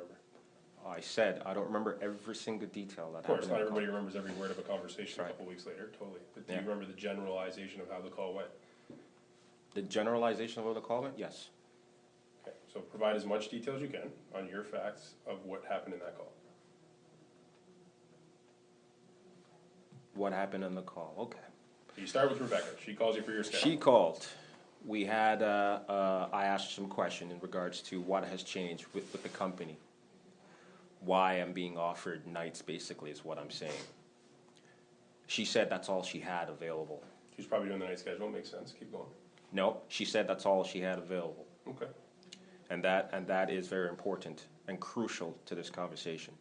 I said I don't remember every single detail that Of course, happened not in the everybody call. remembers every word of a conversation a Right. couple weeks later, totally. But do Yeah. you remember the generalization of how the call went? The generalization of the call went? Yes. Okay, so provide as much detail as you can on your facts of what happened in that call. What happened in the call? Okay. You start with Rebecca. She calls you for your schedule. She called. We had, I asked some question in regards to what has changed with the company. Why I'm being offered nights, basically, is what I'm saying. She said that's all she had available. She's probably doing the night schedule. Makes sense. Keep going. No, she said that's all she had available. Okay. And that is very important and crucial to this conversation.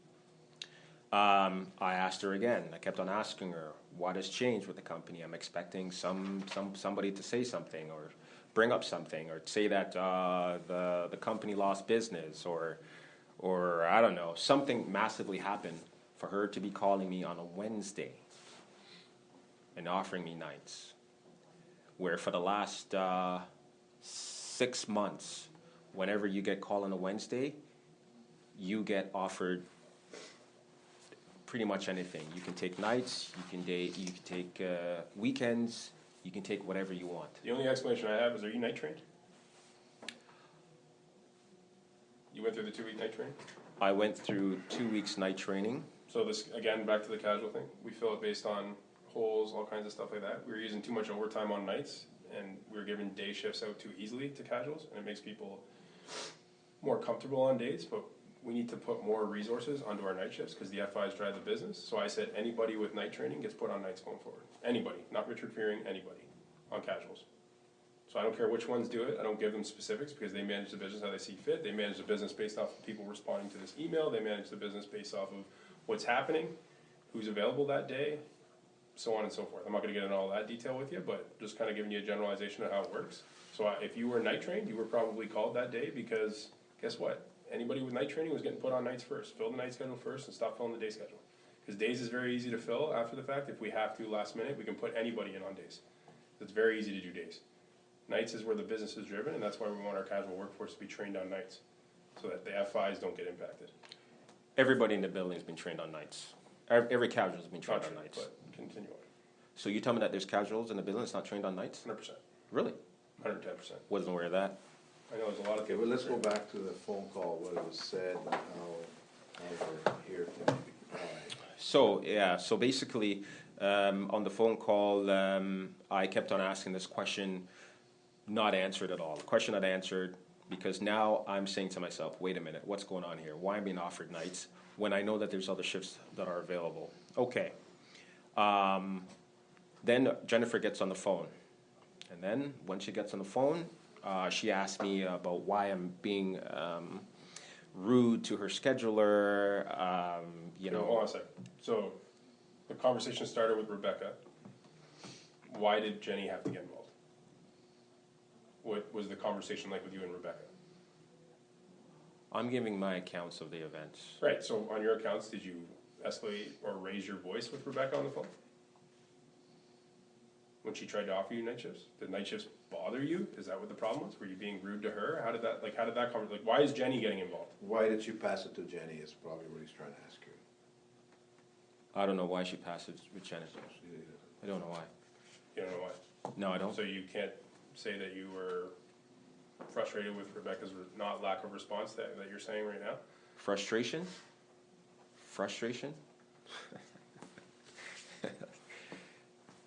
I asked her again. I kept on asking her, what has changed with the company? I'm expecting somebody to say something or bring up something or say that the company lost business or I don't know, something massively happened for her to be calling me on a Wednesday and offering me nights. Where for the last 6 months, whenever you get called on a Wednesday, you get offered pretty much anything. You can take nights, you can take weekends, you can take whatever you want. The only explanation I have is, are you night trained? You went through the 2-week night training? I went through 2 weeks night training. So this, again, back to the casual thing. We fill it based on holes, all kinds of stuff like that. We were using too much overtime on nights, and we were giving day shifts out too easily to casuals, and it makes people more comfortable on days, but we need to put more resources onto our night shifts because the FIs drive the business. So I said anybody with night training gets put on nights going forward. Anybody, not Richard Fearing, anybody on casuals. So I don't care which ones do it. I don't give them specifics because they manage the business how they see fit. They manage the business based off of people responding to this email. They manage the business based off of what's happening, who's available that day, so on and so forth. I'm not going to get into all that detail with you, but just kind of giving you a generalization of how it works. So if you were night trained, you were probably called that day because guess what? Anybody with night training was getting put on nights first. Fill the night schedule first and stop filling the day schedule. Because days is very easy to fill after the fact. If we have to last minute, we can put anybody in on days. It's very easy to do days. Nights is where the business is driven, and that's why we want our casual workforce to be trained on nights so that the FIs don't get impacted. Everybody in the building has been trained on nights. Every casual has been trained Not on true, nights. but continue on. So you tell me that there's casuals in the building that's not trained on nights? 100%. Really? 110%. Wasn't aware of that. I know there's a lot of Okay, people. well, let's go back to the phone call, what was said, and how we're here to maybe provide. So basically, on the phone call, I kept on asking this question, not answered at all. The question not answered, because now I'm saying to myself, wait a minute, what's going on here? Why am I being offered nights when I know that there's other shifts that are available? Okay. Then Jennifer gets on the phone. And then when she gets on the phone, she asked me about why I'm being rude to her scheduler, Hold on a second. So the conversation started with Rebecca. Why did Jenny have to get involved? What was the conversation like with you and Rebecca? I'm giving my accounts of the events. Right, so on your accounts, did you escalate or raise your voice with Rebecca on the phone? When she tried to offer you night shifts? Did night shifts bother you? Is that what the problem was? Were you being rude to her? How did that come, why is Jenny getting involved? Why did you pass it to Jenny is probably what he's trying to ask you. I don't know why she passed it with Jennifer. I don't know why. You don't know why? No, I don't. So you can't say that you were frustrated with Rebecca's not lack of response that you're saying right now? Frustration? Frustration?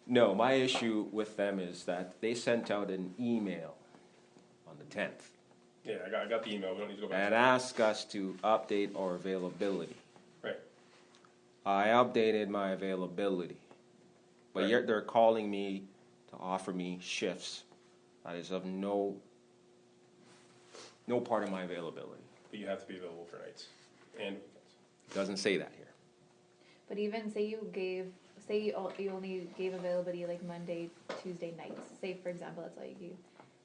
No, my issue with them is that they sent out an email on the 10th Yeah, I got the email. We don't need to go back. and asked us to update our availability. Right. I updated my availability, but Right. yet they're calling me to offer me shifts that is of no part of my availability. But you have to be available for nights and weekends. It doesn't say that here. But even say you only gave availability like Monday, Tuesday nights. Say for example, that's all you gave.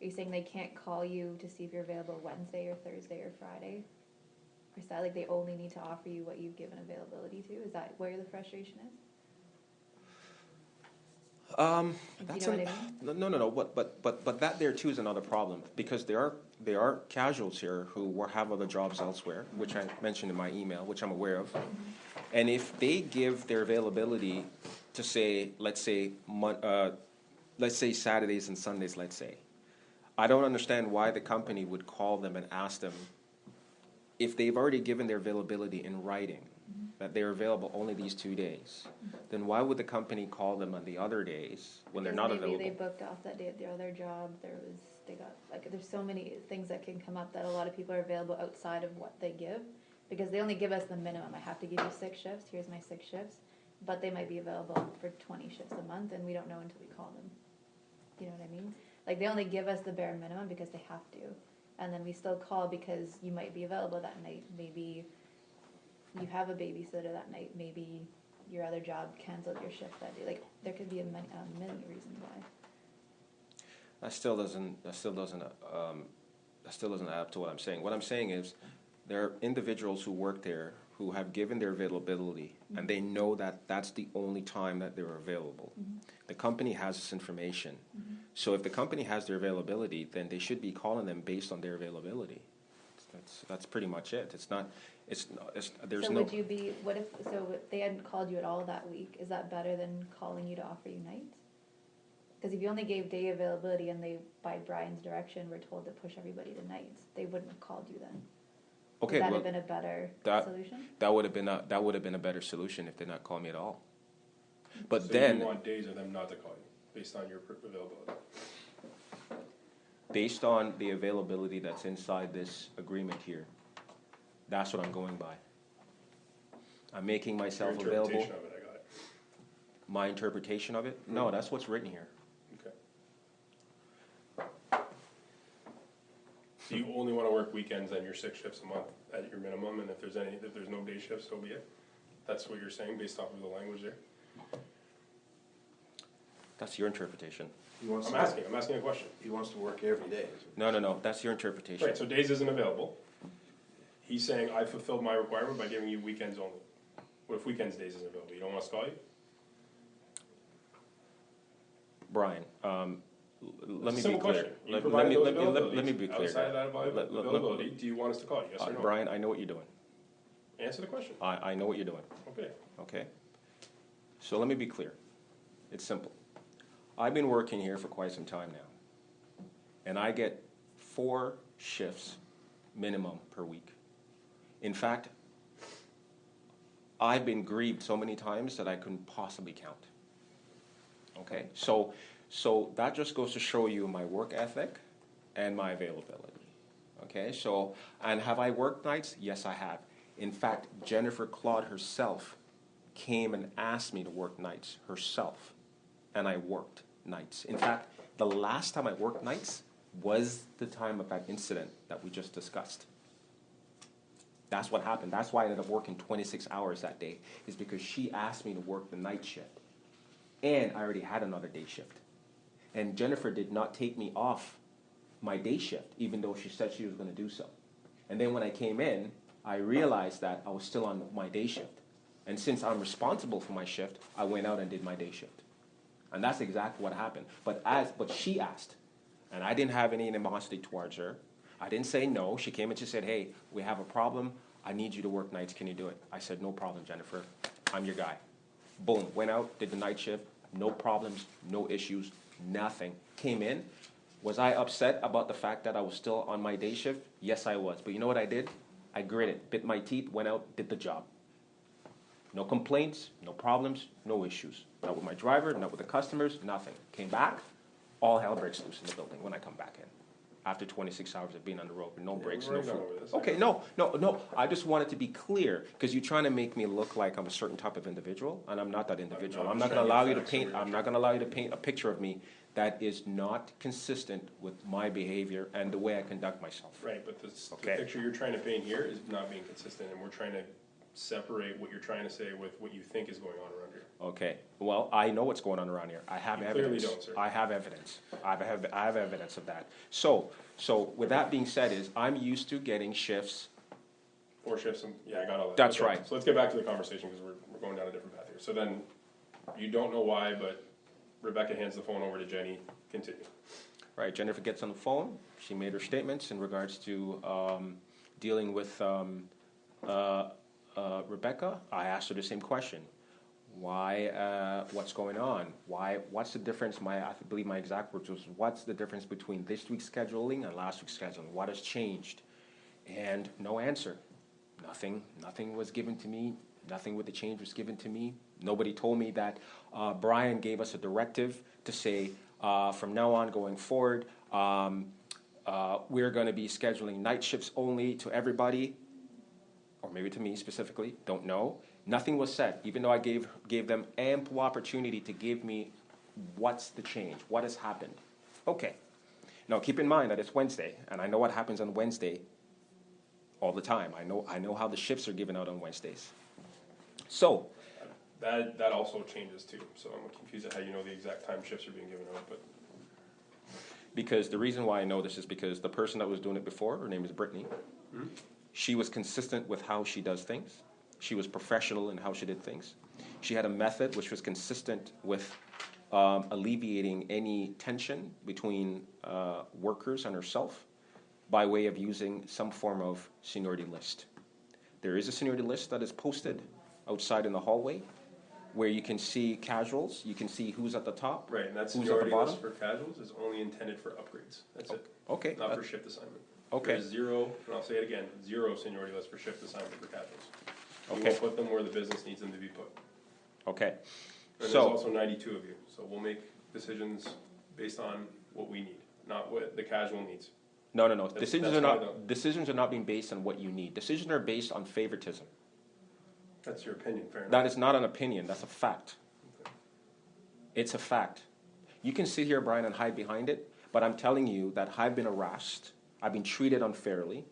Are you saying they can't call you to see if you're available Wednesday or Thursday or Friday? Or is that like they only need to offer you what you've given availability to? Is that where the frustration is? That's you know what I mean? No. But that there too is another problem because there are casuals here who have other jobs elsewhere, which I mentioned in my email, which I'm aware of. And if they give their availability to say, let's say Saturdays and Sundays, let's say, I don't understand why the company would call them and ask them if they've already given their availability in writing, that they're available only these 2 days, then why would the company call them on the other days when they're not available? Maybe they booked off that day at their other job. There's so many things that can come up that a lot of people are available outside of what they give, because they only give us the minimum. I have to give you 6 shifts. Here's my 6 shifts, but they might be available for 20 shifts a month, and we don't know until we call them. You know what I mean? Like they only give us the bare minimum because they have to, and then we still call because you might be available that night. Maybe you have a babysitter that night. Maybe your other job canceled your shift that day. Like there could be a million reasons why. That still doesn't add up to what I'm saying. What I'm saying is there are individuals who work there who have given their availability, and they know that that's the only time that they're available. The company has this information. So if the company has their availability, then they should be calling them based on their availability. That's pretty much it. What if they hadn't called you at all that week? Is that better than calling you to offer you nights? Because if you only gave day availability and they, by Brian's direction, were told to push everybody to nights, they wouldn't have called you then. Okay, would that have been a better solution? That would have been a better solution if they not call me at all. But So then you want days of them not to call you based on your availability. based on the availability that's inside this agreement here, that's what I'm going by. I'm making myself Your available. interpretation of it, I got it. My interpretation of it? No, that's what's written here. Okay. So you only want to work weekends and your 6 shifts a month at your minimum, and if there's no day shifts, so be it. That's what you're saying based off of the language there. That's your interpretation. I'm asking a question. He wants to work every day. No, that's your interpretation. Right, so days isn't available. He's saying I fulfilled my requirement by giving you weekends only. What if weekends days isn't available? You don't want us to call you? Brian, let me be Simple clear. question. You Let provided those me be availabilities. clear. Outside of that availability, do you want us to call you? Yes or no? Brian, I know what you're doing. Answer the question. I know what you're doing. Okay? So let me be clear. It's simple. I've been working here for quite some time now, and I get 4 shifts minimum per week. In fact, I've been grieved so many times that I couldn't possibly count. Okay? So that just goes to show you my work ethic and my availability. Okay? So, and have I worked nights? Yes, I have. In fact, Jennifer Claude herself came and asked me to work nights herself, and I worked nights. In fact, the last time I worked nights was the time of that incident that we just discussed. That's what happened. That's why I ended up working 26 hours that day, is because she asked me to work the night shift. And I already had another day shift. And Jennifer did not take me off my day shift, even though she said she was going to do so. And then when I came in, I realized that I was still on my day shift. And since I'm responsible for my shift, I went out and did my day shift. And that's exactly what happened. But she asked, and I didn't have any animosity towards her. I didn't say no. She came and she said, hey, we have a problem. I need you to work nights. Can you do it? I said, no problem, Jennifer. I'm your guy. Boom. Went out, did the night shift. No problems, no issues, nothing. Came in. Was I upset about the fact that I was still on my day shift? Yes, I was. But you know what I did? I gritted, bit my teeth, went out, did the job. No complaints, no problems, no issues. Not with my driver, not with the customers, nothing. Came back, all hell breaks loose in the building when I come back in. After 26 hours of being on the road with no breaks, no food. Okay, no. I just wanted to be clear because you're trying to make me look like I'm a certain type of individual, and I'm not that individual. I'm not going to allow you to paint. I'm not going to allow you to paint a picture of me that is not consistent with my behavior and the way I conduct myself. Right, but the picture you're trying to paint here is not being consistent, and we're trying to separate what you're trying to say with what you think is going on around here. Okay, well, I know what's going on around here. I have You evidence. clearly don't, sir. I have evidence. I have evidence of that. So with that being said is, I'm used to getting shifts. 4 shifts, and yeah, I got all that. That's Okay, right. So let's get back to the conversation, because we're going down a different path here. So then, you don't know why, but Rebecca hands the phone over to Jenny. Continue. Right, Jennifer gets on the phone. She made her statements in regards to dealing with Rebecca. I asked her the same question. Why? What's going on? Why? What's the difference? I believe my exact words was, "What's the difference between this week's scheduling and last week's scheduling? What has changed?" And no answer. Nothing was given to me. Nothing with the change was given to me. Nobody told me that Brian gave us a directive to say, from now on going forward, we're going to be scheduling night shifts only to everybody, or maybe to me specifically, don't know. Nothing was said, even though I gave them ample opportunity to give me what's the change, what has happened. Okay. Now keep in mind that it's Wednesday, and I know what happens on Wednesday all the time. I know how the shifts are given out on Wednesdays. So That also changes too. So I'm confused at how you know the exact time shifts are being given out. But because the reason why I know this is because the person that was doing it before, her name is Brittany, she was consistent with how she does things. She was professional in how she did things. She had a method which was consistent with alleviating any tension between workers and herself by way of using some form of seniority list. There is a seniority list that is posted outside in the hallway where you can see casuals, you can see who's at the top, right, and that who's at the seniority bottom. list for casuals is only intended for upgrades. That's it. Okay. Not for shift assignment. Okay. There's zero, and I'll say it again, 0 seniority list for shift assignment for casuals. We Okay. will put them where the business needs them to be put. Okay. And there's So, also 92 of you, so we'll make decisions based on what we need, not what the casual needs. no. That's fine, though. Decisions are not being based on what you need. Decisions are based on favoritism. That's your opinion, fair enough. That is not an opinion, that's a fact. It's a fact. You can sit here, Brian, and hide behind it, but I'm telling you that I've been harassed, I've been treated unfairly,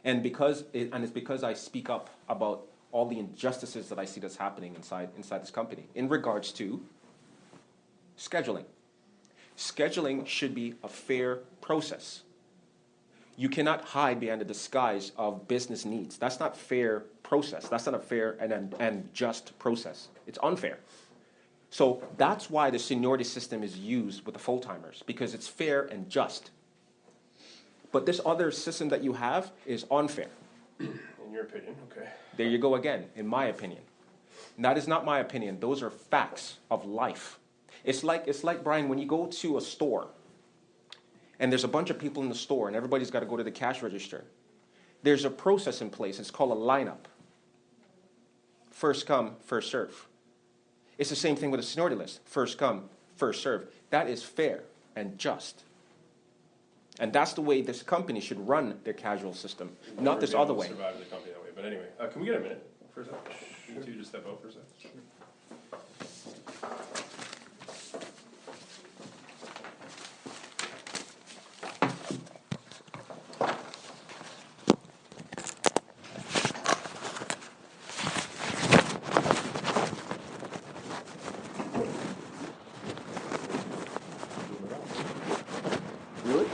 and it's because I speak up about all the injustices that I see that's happening inside this company in regards to scheduling. Scheduling should be a fair process. You cannot hide behind the disguise of business needs. That's not fair process. That's not a fair and just process. It's unfair. So that's why the seniority system is used with the full-timers, because it's fair and just. But this other system that you have is unfair. In your opinion, okay. There you go again, in my opinion. And that is not my opinion. Those are facts of life. It's like, Brian, when you go to a store, and there's a bunch of people in the store, and everybody's got to go to the cash register. There's a process in place. It's called a lineup. First come, first serve. It's the same thing with a seniority list. First come, first serve. That is fair and just. And that's the way this company should run their casual system, not this Never other be able way. to survive the company that way. But anyway, can we get a minute for a second? You two just step out for a second. Really?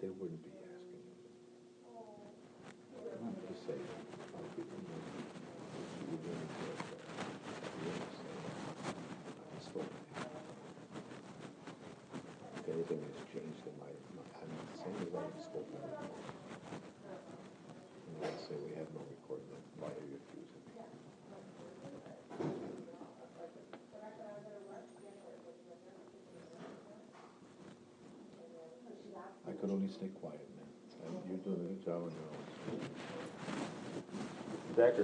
They wouldn't be asking you. Just say, I'll give you money. You really care for it. You understand? I spoke to him. If anything has changed in I'm not saying that I spoke to him. And I say, we have no recording of why are you accusing me? I could only stay quiet, man. You're doing a good job on your own. Decker.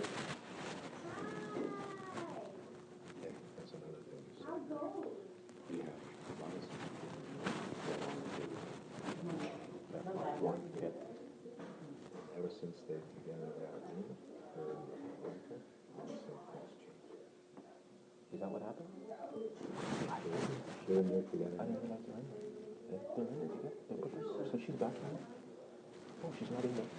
Hey, that's another thing you said. We have a lot of stuff that want to do that part one. Ever since they've together that agreement, her and Rebecca, all the same things changed. Is that what happened? They're in there together. I didn't realize they're in there. They're in there together. They're good friends. So she's back now? Oh, she's not in there.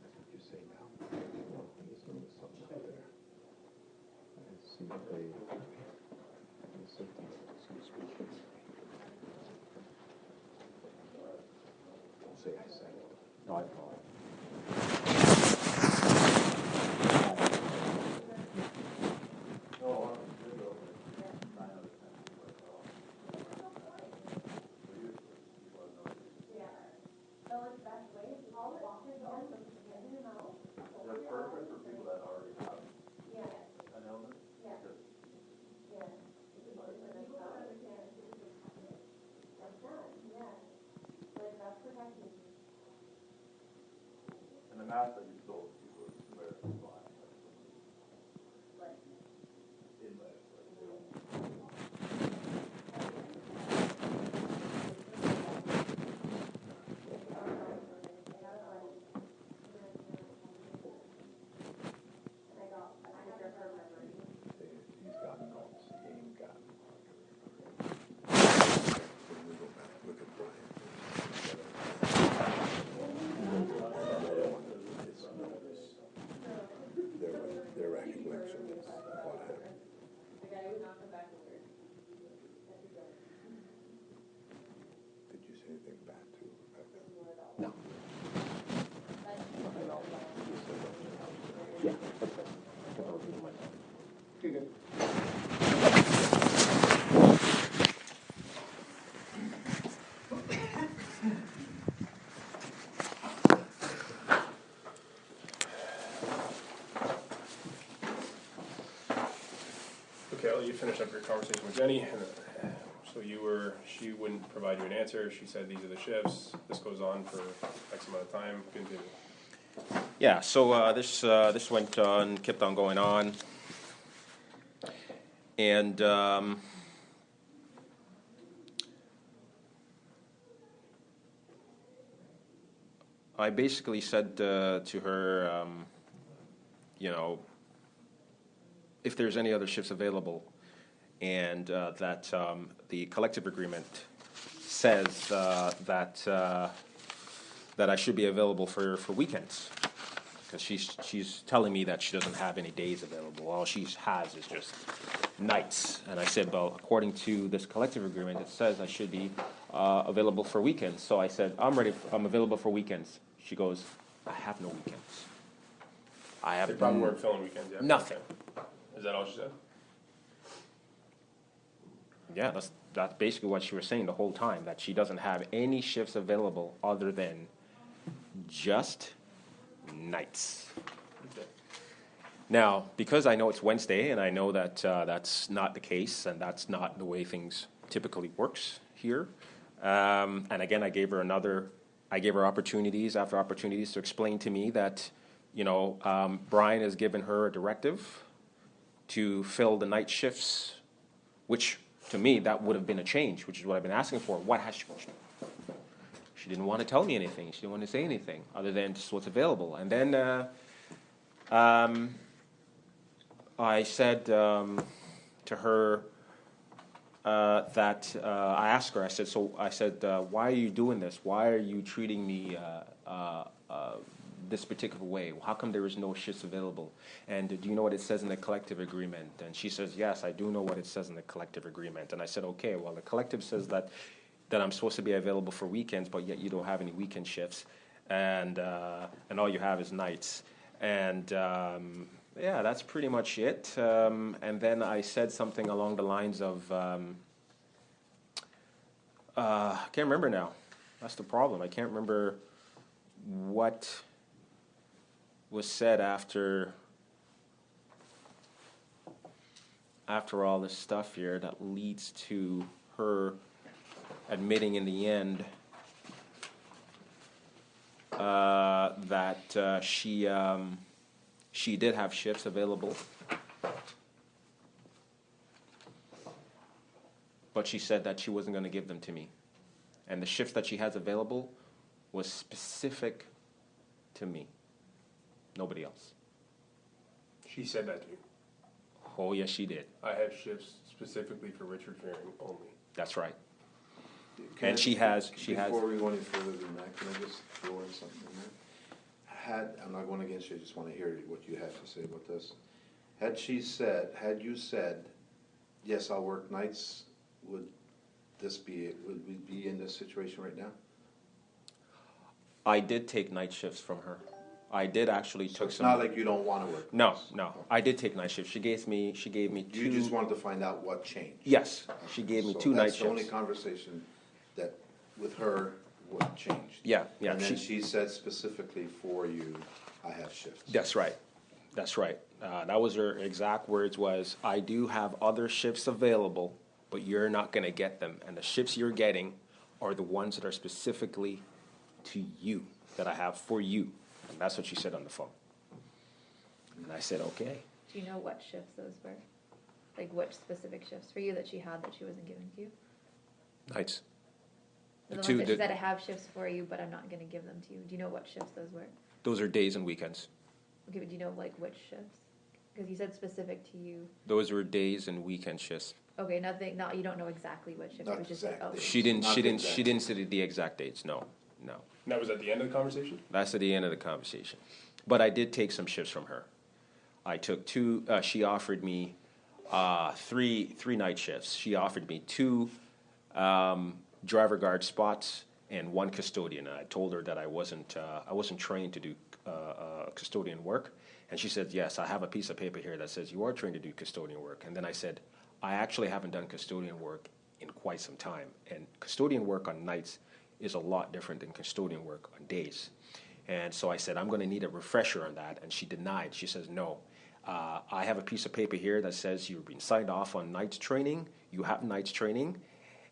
That's what you say now. No, there's something out there. And see if they sit down. Don't say I said it. No, I thought. And the mask that you sold, you would wear it in black. In black. He's gotten notes. He ain't gotten. When we go back, look at Brian. Their recollection is what happened. Did you say anything bad to Rebecca? No. You said that. Yeah, that's it. I kept on repeating myself. Okay, good. Okay, I'll let you finish up your conversation with Jenny. So she wouldn't provide you an answer. She said these are the shifts. This goes on for X amount of time. Continue. Yeah, so this went on, kept on going on. And I basically said to her, you know, if there's any other shifts available, and that the collective agreement says that I should be available for weekends, because she's telling me that she doesn't have any days available. All she has is just nights. And I said, well, according to this collective agreement, it says I should be available for weekends. So I said, I'm available for weekends. She goes, I have no weekends. I have They probably weren't filling weekends yet. nothing. Is that all she said? Yeah, that's basically what she was saying the whole time, that she doesn't have any shifts available other than just nights. Okay. Now, because I know it's Wednesday, and I know that that's not the case, and that's not the way things typically works here. And again, I gave her opportunities after opportunities to explain to me that, you know, Brian has given her a directive to fill the night shifts, which to me that would have been a change, which is what I've been asking for. What has changed? She didn't want to tell me anything. She didn't want to say anything other than just what's available. And then I said to her that I asked her. I said, why are you doing this? Why are you treating me this particular way? How come there is no shifts available? And do you know what it says in the collective agreement? And she says, yes, I do know what it says in the collective agreement. And I said, okay, well, the collective says that I'm supposed to be available for weekends, but yet you don't have any weekend shifts, and all you have is nights. And yeah, that's pretty much it. And then I said something along the lines of, I can't remember now. That's the problem. I can't remember what was said after all this stuff here that leads to her admitting in the end that she did have shifts available, but she said that she wasn't going to give them to me. And the shifts that she has available was specific to me, nobody else. She said that to you. Oh, yes, she did. I have shifts specifically for Richard Fearing only. That's right. Can And I- she has. Before we go any further than that, can I just throw in something in there? I'm not going against you, I just want to hear what you have to say about this. Had you said, yes, I'll work nights, would we be in this situation right now? I did take night shifts from her. I did actually So took it's some. not like you don't want to work No, nights. no. I did take night shifts. She gave me two. You just wanted to find out what changed. Yes, she gave me So 2 night That's the only shifts. conversation that, with her, what changed. Yeah, yeah. And then she said specifically for you, I have shifts. That's right. That's right. That was her exact words was, I do have other shifts available, but you're not going to get them. And the shifts you're getting are the ones that are specifically to you, that I have for you. And that's what she said on the phone. And I said, okay. Do you know what shifts those were? Like which specific shifts for you that she had that she wasn't giving to you? Nights. The The ones two that she that- said I have shifts for you, but I'm not going to give them to you. Do you know what shifts those were? Those are days and weekends. Okay, but do you know like which shifts? Because you said specific to you. Those were days and weekend shifts. Okay, nothing. You don't know exactly what shifts. Not It was just exact like, oh, dates. She didn't. Not She didn't. exact. She didn't say the exact dates. No, no. And that was at the end of the conversation? That's at the end of the conversation. But I did take some shifts from her. I took 2. She offered me 3 night shifts. She offered me 2 driver guard spots and 1 custodian. And I told her that I wasn't trained to do custodian work. And she said, yes, I have a piece of paper here that says you are trained to do custodian work. And then I said, I actually haven't done custodian work in quite some time. And custodian work on nights is a lot different than custodian work on days. And so I said, I'm going to need a refresher on that. And she denied. She says, no. I have a piece of paper here that says you've been signed off on nights training. You have nights training.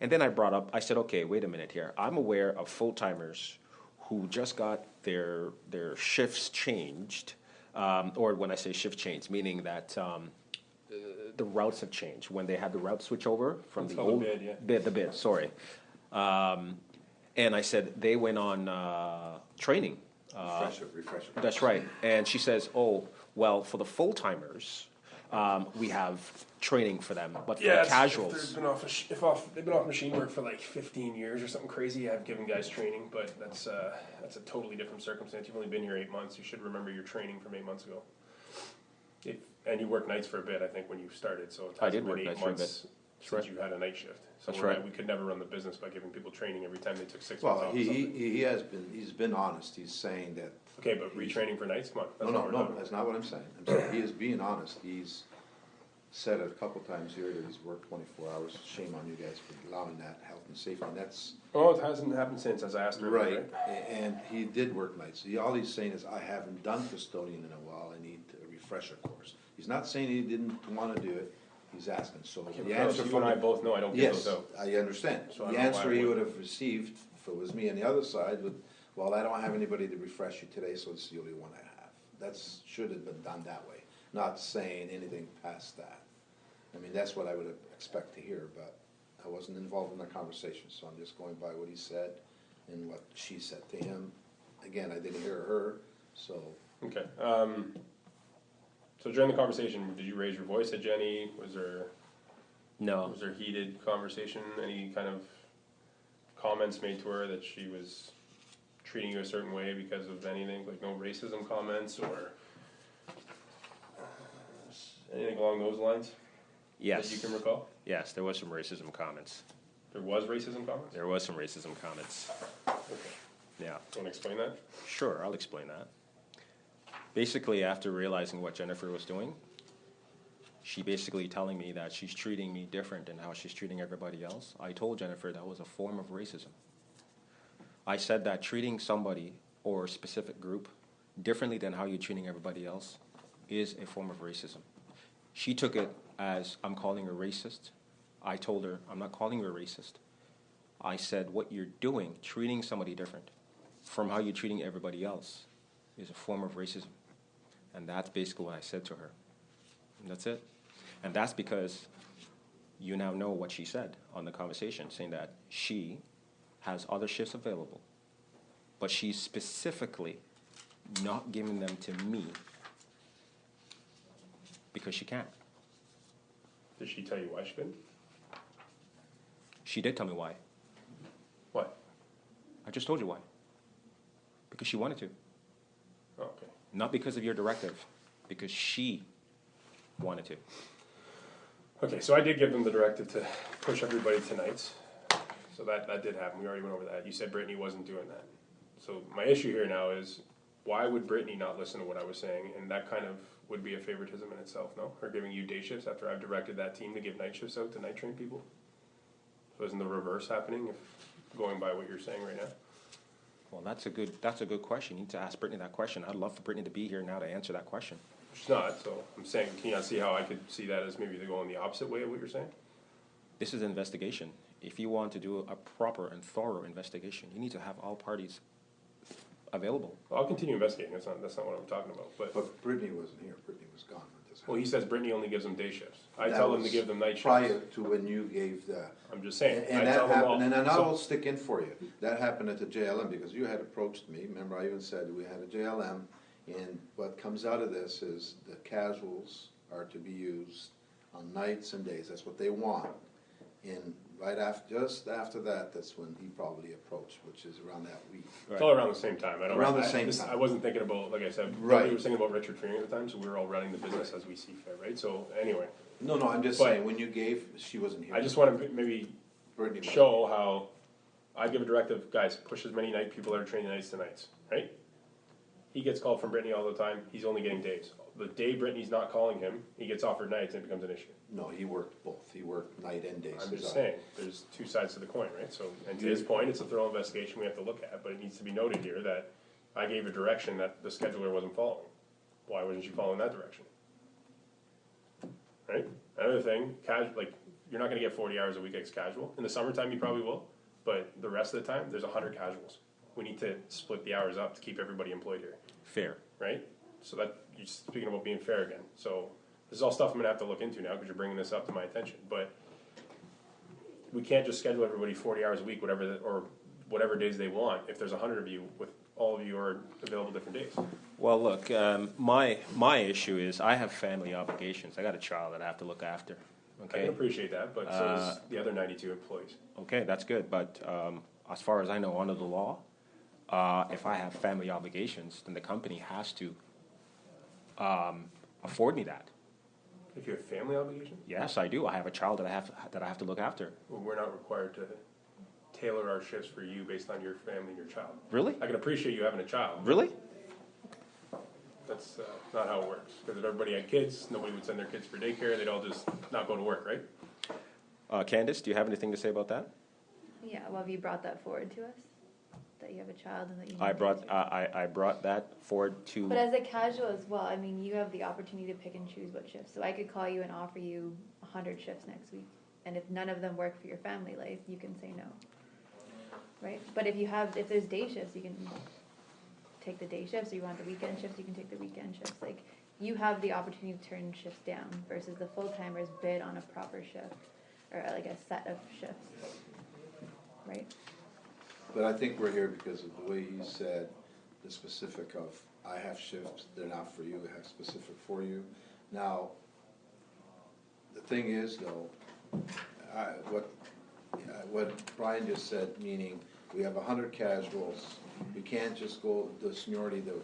And then I said, okay, wait a minute here. I'm aware of full-timers who just got their shifts changed. Or when I say shift change, meaning that the routes have changed. When they had the route switch over from It's the called old the bid, bid, sorry. And I said they went on training. Refresher. That's right. And she says, oh, well, for the full-timers, we have training for them, but for the casuals. If they've been off machine work for like 15 years or something crazy, I've given guys training, but that's a totally different circumstance. You've only been here 8 months. You should remember your training from 8 months ago. And you worked nights for a bit, I think, when you started. So it I did hasn't been work 8 nights for a bit. months since you had a night shift. So That's right. We could never run the business by giving people training every time they took 6 months Well, off. or something. he's been honest, he's saying that. Okay, but retraining for nights, come on. That's No, what we're talking that's not what I'm saying. I'm saying he is being honest, he's said it a couple times here that he's worked 24 hours, shame on you guys for allowing that, health and safety, and that's. Oh, it hasn't happened since, as I asked her. Right, and he did work nights. All he's saying is, I haven't done custodian in a while, I need a refresher course. He's not saying he didn't want to do it, he's asking, so the answer You from. and I both know I don't give Yes, those out. I understand. So I don't The know why answer I he would. would have received, if it was me on the other side, would, well, I don't have anybody to refresh you today, so it's the only one I have. That's, should have been done that way, not saying anything past that. I mean, that's what I would expect to hear, but I wasn't involved in the conversation, so I'm just going by what he said and what she said to him. Again, I didn't hear her, so. Okay. So during the conversation, did you raise your voice at Jenny? Was No. there heated conversation? Any kind of comments made to her that she was treating you a certain way because of anything, like no racism comments or anything along those lines? Yes. That you can recall? Yes, there was some racism comments. There was racism comments? There was some racism comments. Okay. Yeah. Do you want to explain that? Sure, I'll explain that. Basically, after realizing what Jennifer was doing, she basically telling me that she's treating me different than how she's treating everybody else. I told Jennifer that was a form of racism. I said that treating somebody or a specific group differently than how you're treating everybody else is a form of racism. She took it as I'm calling her racist. I told her I'm not calling her a racist. I said what you're doing, treating somebody different from how you're treating everybody else, is a form of racism. And that's basically what I said to her. And that's it. And that's because you now know what she said on the conversation, saying that she has other shifts available, but she's specifically not giving them to me because she can't. Did she tell you why she couldn't? She did tell me why. What? I just told you why. Because she wanted to. Oh, okay. Not because of your directive, because she wanted to. Okay, so I did give them the directive to push everybody to nights. So that did happen. We already went over that. You said Brittany wasn't doing that. So my issue here now is, why would Brittany not listen to what I was saying? And that kind of would be a favoritism in itself, no? Her giving you day shifts after I've directed that team to give night shifts out to night train people? So isn't the reverse happening, if going by what you're saying right now? Well, that's a good question. You need to ask Brittany that question. I'd love for Brittany to be here now to answer that question. She's not, so I'm saying, can you not see how I could see that as maybe they're going the opposite way of what you're saying? This is an investigation. If you want to do a proper and thorough investigation, you need to have all parties available. Well, I'll continue investigating, that's not what I'm talking about, but, But Brittany wasn't here, Brittany was gone when this well, he says Brittany only gives them day shifts. I That tell them to was give them night shifts. prior to when you gave that. I'm just saying, And I that tell them all. happened, and I so- will stick in for you. That happened at the JLM because you had approached me. Remember, I even said we had a JLM, and what comes out of this is the casuals are to be used on nights and days. That's what they want. And right after, just after that, that's when he probably approached, which is around that week. It's all around the same time. Around the same time. I wasn't thinking about, like I said, Right. we were thinking about Richard Freeman at the time, so we were all running the business as we see fit, right? So anyway, No, I'm just But- saying, when you gave, she wasn't here. I just want to maybe Brittany wasn't show how I give a directive, guys, push as many night people that are training nights to nights, right? He gets called from Brittany all the time. He's only getting days. The day Brittany's not calling him, he gets offered nights and it becomes an issue. No, he worked both. He worked night and day. I'm just saying, there's two sides to the coin, right? So, and to his point, it's a thorough investigation we have to look at, but it needs to be noted here that I gave a direction that the scheduler wasn't following. Why wasn't she following that direction? Right? Another thing, like, you're not gonna get 40 hours a week as casual. In the summertime, you probably will, but the rest of the time, there's 100 casuals. We need to split the hours up to keep everybody employed here, Fair. right? So that, you're speaking about being fair again. So this is all stuff I'm gonna have to look into now, because you're bringing this up to my attention, but we can't just schedule everybody 40 hours a week, or whatever days they want, if there's 100 of you, with all of you are available different days. Well, look, my issue is I have family obligations. I got a child that I have to look after. I Okay. can appreciate that, but so does the other 92 employees. Okay, that's good. But as far as I know, under the law, if I have family obligations, then the company has to afford me that. If you have family obligations, Yes, I do. I have a child that I have to look after. well, we're not required to tailor our shifts for you based on your family and your child. Really? I can appreciate you having a child. Really? That's not how it works. Because if everybody had kids, nobody would send their kids for daycare. They'd all just not go to work, right? Candace, do you have anything to say about that? Yeah, well, have you brought that forward to us? That you have a child and that you need I days or- I brought that forward to. But as a casual as well, I mean, you have the opportunity to pick and choose what shifts. So I could call you and offer you 100 shifts next week. And if none of them work for your family life, you can say no. Right? But if there's day shifts, you can take the day shifts, or you want the weekend shifts, you can take the weekend shifts. Like, you have the opportunity to turn shifts down versus the full-timers bid on a proper shift, or like a set of shifts. Right? But I think we're here because of the way he said, the specific of, I have shifts, they're not for you, I have specific for you. Now, the thing is though, what Brian just said, meaning we have 100 casuals We can't just go the seniority that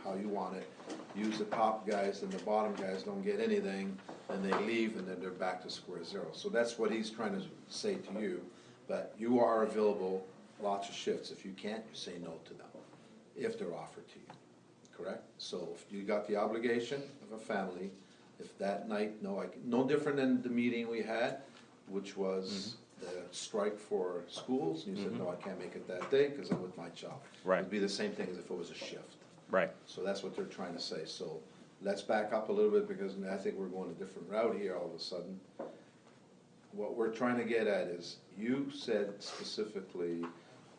how you want it. Use the top guys and the bottom guys don't get anything, and they leave, and then they're back to square zero. So that's what he's trying to say to you, but you are available lots of shifts. If you can't, you say no to them, if they're offered to you, correct? So if you got the obligation of a family, if that night, no different than the meeting we had, which was the strike for schools, and you said, no, I can't make it that day because I'm with my child. Right. It'd be the same thing as if it was a shift. Right. So that's what they're trying to say. So let's back up a little bit because I think we're going a different route here all of a sudden. What we're trying to get at is, you said specifically,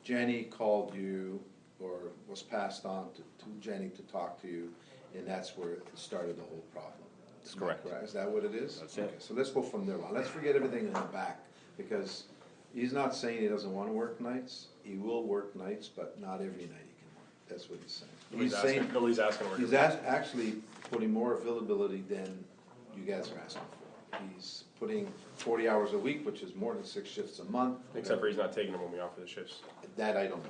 Jenny called you or was passed on to Jenny to talk to you, and that's where it started the whole problem. That's correct. Is that what it is? That's it. Okay, so let's go from there on. Let's forget everything in the back, because he's not saying he doesn't want to work nights. He will work nights, but not every night he can work. That's what he's saying. Nobody's asking to work. He's actually putting more availability than you guys are asking for. He's putting 40 hours a week, which is more than 6 shifts a month. Except for he's not taking them when we offer the shifts. That I don't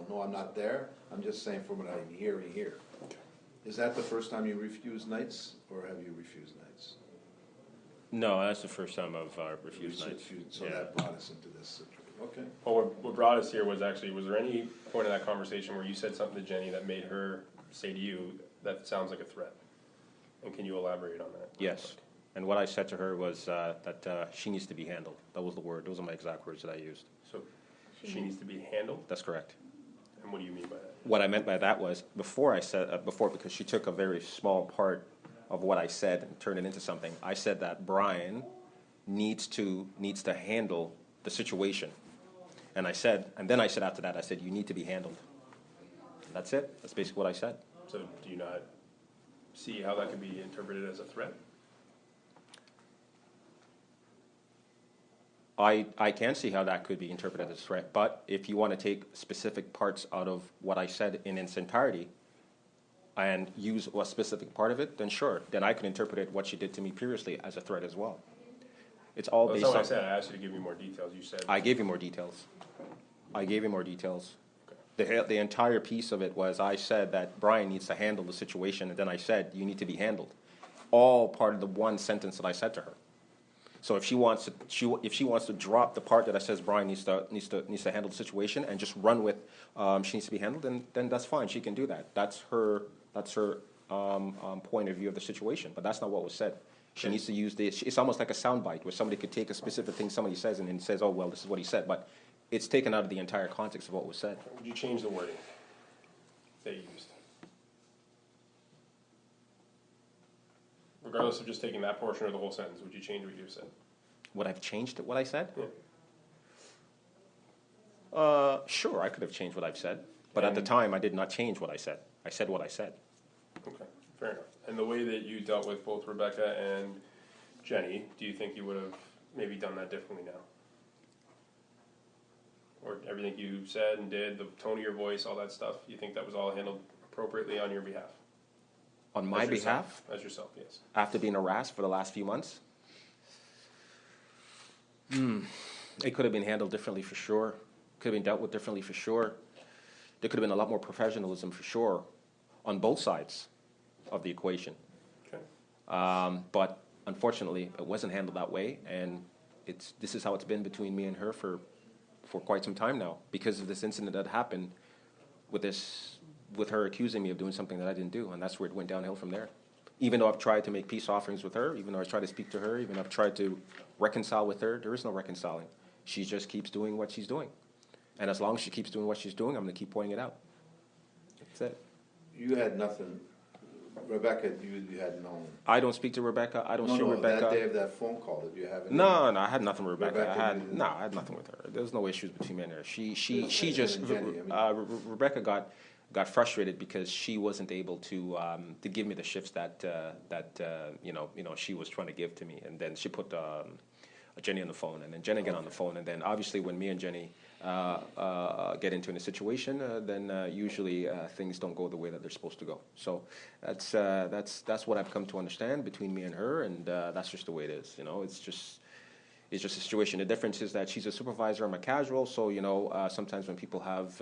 know. I'm not there. I'm just saying from what I'm hearing here. Is that the first time you refused nights, or have you refused nights? No, that's the first time I've refused nights. So that brought us into this situation. Okay. Well, what brought us here was actually, was there any point in that conversation where you said something to Jenny that made her say to you, that sounds like a threat? And can you elaborate on that? Yes. And what I said to her was that she needs to be handled. That was the word. Those are my exact words that I used. So she needs to be handled? That's correct. And what do you mean by that? What I meant by that was, because she took a very small part of what I said and turned it into something. I said that Brian needs to handle the situation. And then I said after that, I said, you need to be handled. That's it. That's basically what I said. So do you not see how that could be interpreted as a threat? I can see how that could be interpreted as a threat, but if you want to take specific parts out of what I said in its entirety and use a specific part of it, then sure, then I can interpret it, what she did to me previously, as a threat as well. It's all That's based not what on... I said. I asked you to give me more details. You said... I gave you more details. The entire piece of it was, I said that Brian needs to handle the situation, and then I said, you need to be handled. All part of the one sentence that I said to her. So if she wants to drop the part that I says Brian needs to handle the situation and just run with she needs to be handled, then that's fine. She can do that. That's her point of view of the situation. But that's not what was said. She needs to use this. It's almost like a soundbite where somebody could take a specific thing somebody says and then says, oh well, this is what he said. But it's taken out of the entire context of what was said. Would you change the wording that you used? Regardless of just taking that portion or the whole sentence, would you change what you said? Would I have changed what I said? Yeah. Sure, I could have changed what I've said. But at the time, I did not change what I said. I said what I said. Okay, fair enough. And the way that you dealt with both Rebecca and Jenny, do you think you would have maybe done that differently now? Or everything you said and did, the tone of your voice, all that stuff, you think that was all handled appropriately on your behalf? On my behalf? As yourself, yes. After being harassed for the last few months? It could have been handled differently for sure. Could have been dealt with differently for sure. There could have been a lot more professionalism for sure on both sides of the equation. Okay. But unfortunately, it wasn't handled that way, and this is how it's been between me and her for quite some time now, because of this incident that happened with her accusing me of doing something that I didn't do, and that's where it went downhill from there. Even though I've tried to make peace offerings with her, even though I've tried to speak to her, even though I've tried to reconcile with her, there is no reconciling. She just keeps doing what she's doing. And as long as she keeps doing what she's doing, I'm going to keep pointing it out. That's it. You had nothing, Rebecca, you had no... I don't speak to Rebecca. I don't see Rebecca. That day of that phone call, did you have any... No, I had nothing with Rebecca. Rebecca I had nothing with her. There's no issues between me and her. She just... Jenny, Rebecca got frustrated because she wasn't able to give me the shifts that she was trying to give to me, and then she put Jenny on the phone, and then Jenny got on the phone, and then obviously when me and Jenny get into a situation, then usually things don't go the way that they're supposed to go. So that's what I've come to understand between me and her, and that's just the way it is. It's just a situation. The difference is that she's a supervisor, I'm a casual, so sometimes when people have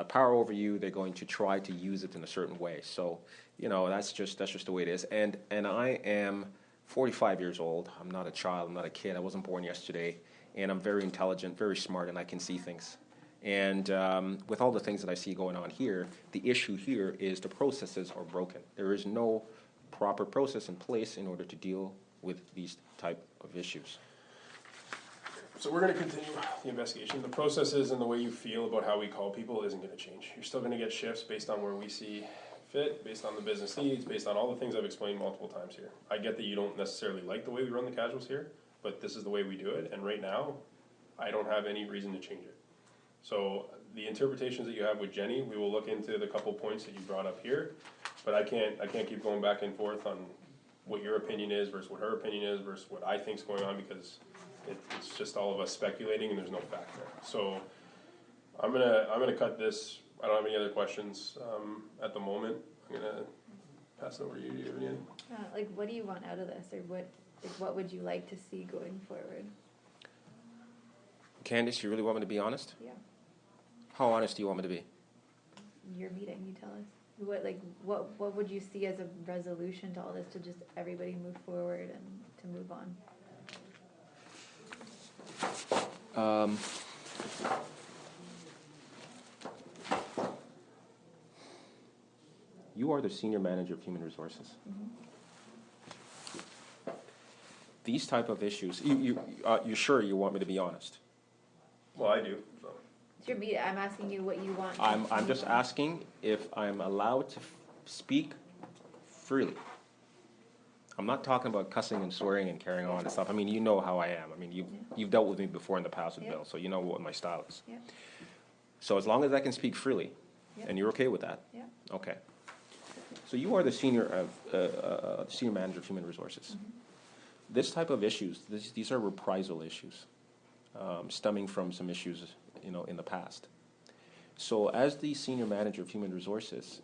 power over you, they're going to try to use it in a certain way. So, that's just the way it is. And I am 45 years old. I'm not a child. I'm not a kid. I wasn't born yesterday. And I'm very intelligent, very smart, and I can see things. And with all the things that I see going on here, the issue here is the processes are broken. There is no proper process in place in order to deal with these type of issues. So we're going to continue the investigation. The processes and the way you feel about how we call people isn't going to change. You're still going to get shifts based on where we see fit, based on the business needs, based on all the things I've explained multiple times here. I get that you don't necessarily like the way we run the casuals here, but this is the way we do it, and right now, I don't have any reason to change it. So the interpretations that you have with Jenny, we will look into the couple points that you brought up here, but I can't keep going back and forth on what your opinion is versus what her opinion is versus what I think's going on, because it's just all of us speculating and there's no fact there. So I'm gonna cut this. I don't have any other questions at the moment. I'm gonna pass it over to you. Do you have any? Like, what do you want out of this, or what would you like to see going forward? Candice, you really want me to be honest? Yeah. How honest do you want me to be? Your meeting, you tell us. What would you see as a resolution to all this, to just everybody move forward and to move on? You are the senior manager of human resources. Mm-hmm. These type of issues, you're sure you want me to be honest? Well, I do. So. It's your meeting. I'm asking you what you want. I'm just asking if I'm allowed to speak freely. I'm not talking about cussing and swearing and carrying on and stuff. I mean, you know how I am. I mean, you've dealt with me before in the past with Bill, so you know what my style is. Yeah. So as long as I can speak freely, and you're okay with that? Yeah. Okay. So you are the senior manager of human resources. Mm-hmm. This type of issues, these are reprisal issues, stemming from some issues, in the past. So as the senior manager of human resources,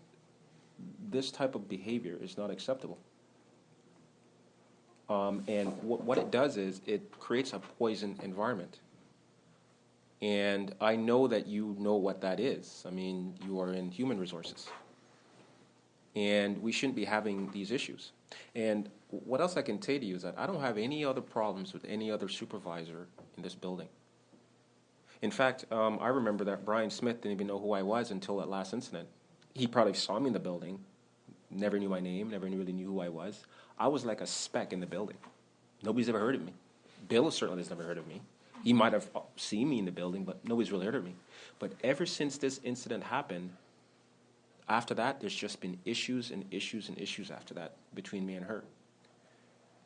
this type of behavior is not acceptable. And what it does is it creates a poison environment. And I know that you know what that is. I mean, you are in human resources. And we shouldn't be having these issues. And what else I can say to you is that I don't have any other problems with any other supervisor in this building. In fact, I remember that Brian Smith didn't even know who I was until that last incident. He probably saw me in the building, never knew my name, never really knew who I was. I was like a speck in the building. Nobody's ever heard of me. Bill certainly has never heard of me. He might have seen me in the building, but nobody's really heard of me. But ever since this incident happened, after that, there's just been issues and issues and issues after that between me and her.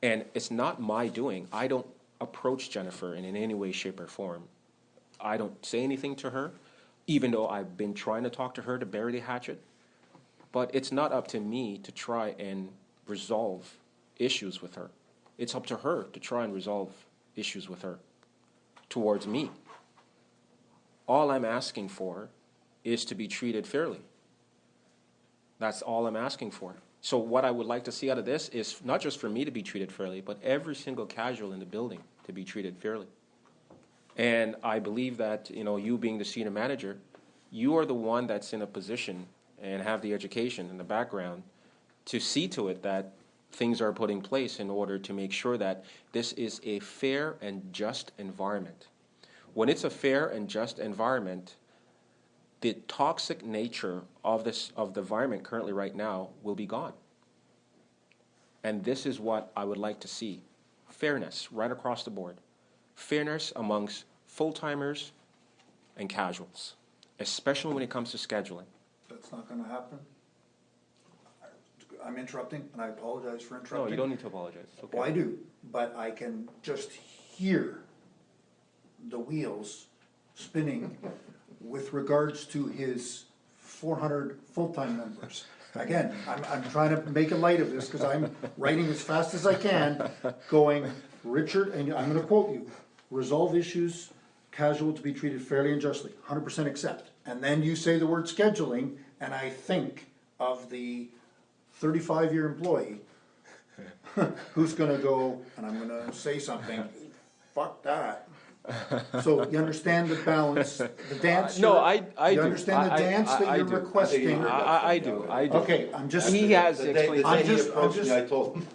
And it's not my doing. I don't approach Jennifer in any way, shape, or form. I don't say anything to her, even though I've been trying to talk to her to bury the hatchet. But it's not up to me to try and resolve issues with her. It's up to her to try and resolve issues with her towards me. All I'm asking for is to be treated fairly. That's all I'm asking for. So what I would like to see out of this is not just for me to be treated fairly, but every single casual in the building to be treated fairly. And I believe that, you being the senior manager, you are the one that's in a position and have the education and the background to see to it that things are put in place in order to make sure that this is a fair and just environment. When it's a fair and just environment, the toxic nature of the environment currently right now will be gone. And this is what I would like to see. Fairness right across the board. Fairness amongst full-timers and casuals, especially when it comes to scheduling. That's not gonna happen. I'm interrupting, and I apologize for interrupting. No, you don't need to apologize. It's okay. Well, I do, but I can just hear the wheels spinning with regards to his 400 full-time members. Again, I'm trying to make a light of this because I'm writing as fast as I can, going, Richard, and I'm gonna quote you, resolve issues, casual to be treated fairly and justly, 100% accept. And then you say the word scheduling, and I think of the 35-year employee who's gonna go, and I'm gonna say something, fuck that. So you understand the balance, the dance? No, you're- I You do. understand the dance that you're do. requesting? I do. Okay, I'm just. He has The explained. day he I'm approached just- me, I told him.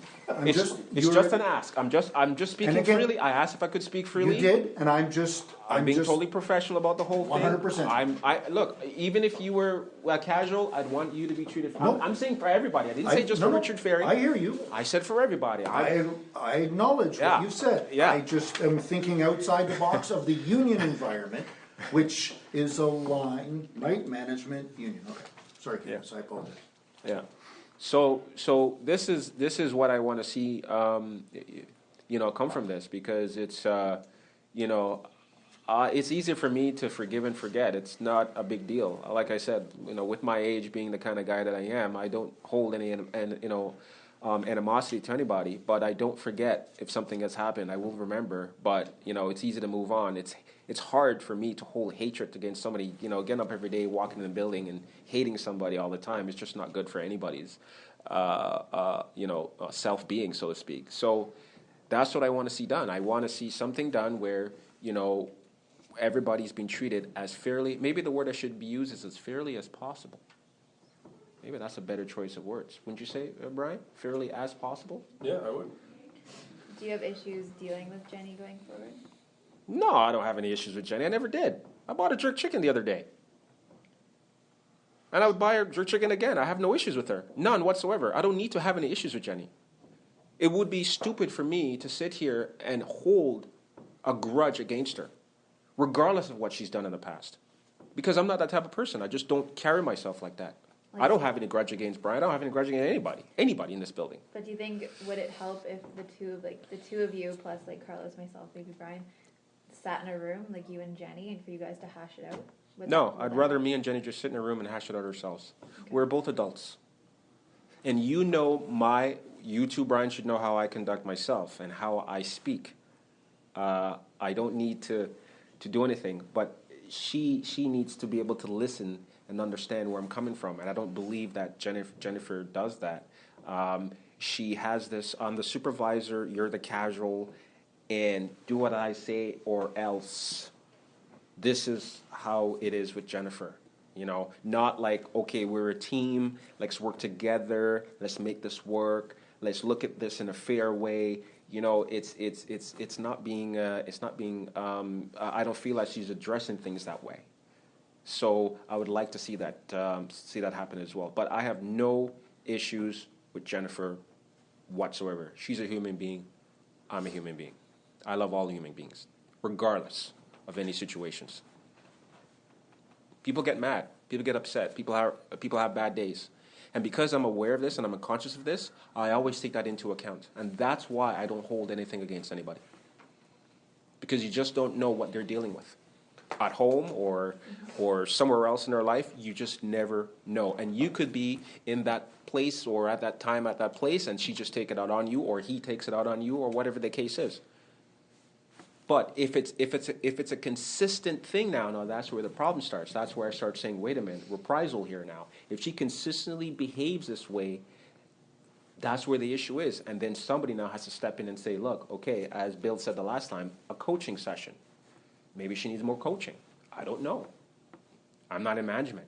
It's you're- just an ask. I'm just speaking again, freely. I asked if I could speak freely. You did, and I'm being just, totally professional about the whole thing. 100%. Look, even if you were casual, I'd want you to be treated. No. I'm saying for everybody. I didn't say just no, for no, Richard Ferry. I hear you. I said for everybody. I acknowledge Yeah. what you said. Yeah. I just am thinking outside the box of the union environment, which is a line, right, management, union, okay. Sorry, Candace, I apologize. Yeah. So this is what I want to see, come from this, because it's, it's easier for me to forgive and forget. It's not a big deal. Like I said, with my age being the kind of guy that I am, I don't hold any, animosity to anybody. But I don't forget if something has happened. I will remember. But it's easy to move on. It's hard for me to hold hatred against somebody. Getting up every day, walking in the building, and hating somebody all the time is just not good for anybody's, self-being, so to speak. So that's what I want to see done. I want to see something done where everybody's been treated as fairly. Maybe the word I should be used is as fairly as possible. Maybe that's a better choice of words. Wouldn't you say, Brian? Fairly as possible? Yeah, I would. Do you have issues dealing with Jenny going forward? No, I don't have any issues with Jenny. I never did. I bought a jerk chicken the other day. And I would buy her jerk chicken again. I have no issues with her. None whatsoever. I don't need to have any issues with Jenny. It would be stupid for me to sit here and hold a grudge against her, regardless of what she's done in the past. Because I'm not that type of person. I just don't carry myself like that. I don't have any grudge against Brian. I don't have any grudge against anybody in this building. But do you think, would it help if the two of you plus Carlos, myself, maybe Brian, sat in a room, like you and Jenny, and for you guys to hash it out? No, I'd rather me and Jenny just sit in a room and hash it out ourselves. Okay. We're both adults. And you two, Brian, should know how I conduct myself and how I speak. I don't need to do anything, but she needs to be able to listen and understand where I'm coming from. And I don't believe that Jennifer does that. She has this on the supervisor, you're the casual, and do what I say or else. This is how it is with Jennifer. Not like, okay, we're a team, let's work together, let's make this work, let's look at this in a fair way. It's not being I don't feel like she's addressing things that way. So I would like to see that happen as well. But I have no issues with Jennifer whatsoever. She's a human being. I'm a human being. I love all human beings, regardless of any situations. People get mad. People get upset. People have bad days. And because I'm aware of this and I'm conscious of this, I always take that into account. And that's why I don't hold anything against anybody. Because you just don't know what they're dealing with. At home or somewhere else in their life, you just never know. And you could be in that place or at that time at that place, and she just take it out on you, or he takes it out on you, or whatever the case is. But if it's a consistent thing now that's where the problem starts. That's where I start saying, wait a minute, reprisal here now. If she consistently behaves this way, that's where the issue is. And then somebody now has to step in and say, look, okay, as Bill said the last time, a coaching session. Maybe she needs more coaching. I don't know. I'm not in management.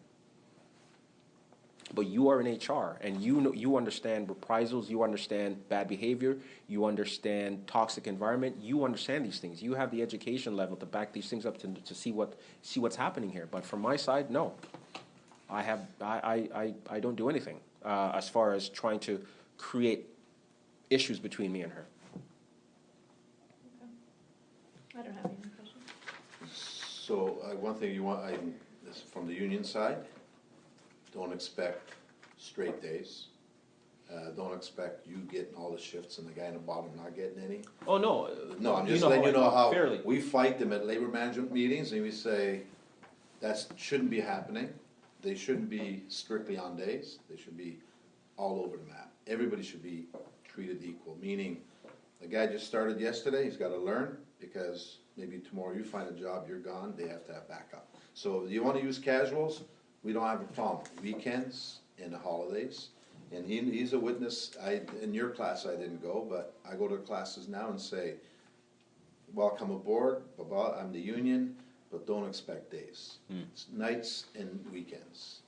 But you are in HR, and you understand reprisals, you understand bad behavior, you understand toxic environment, you understand these things. You have the education level to back these things up to see what's happening here. But from my side, no. I don't do anything as far as trying to create issues between me and her. Okay. I don't have any questions. So one thing this from the union side, don't expect straight days. Don't expect you getting all the shifts and the guy in the bottom not getting any. Oh, no. No, I'm just letting you know how fairly. we fight them at labor management meetings, and we say that shouldn't be happening. They shouldn't be strictly on days. They should be all over the map. Everybody should be treated equal, meaning the guy just started yesterday, he's got to learn, because maybe tomorrow you find a job, you're gone, they have to have backup. So you want to use casuals, we don't have a problem. Weekends and the holidays, and he's a witness. In your class I didn't go, but I go to classes now and say, welcome aboard, blah, blah, I'm the union, but don't expect days. It's nights and weekends.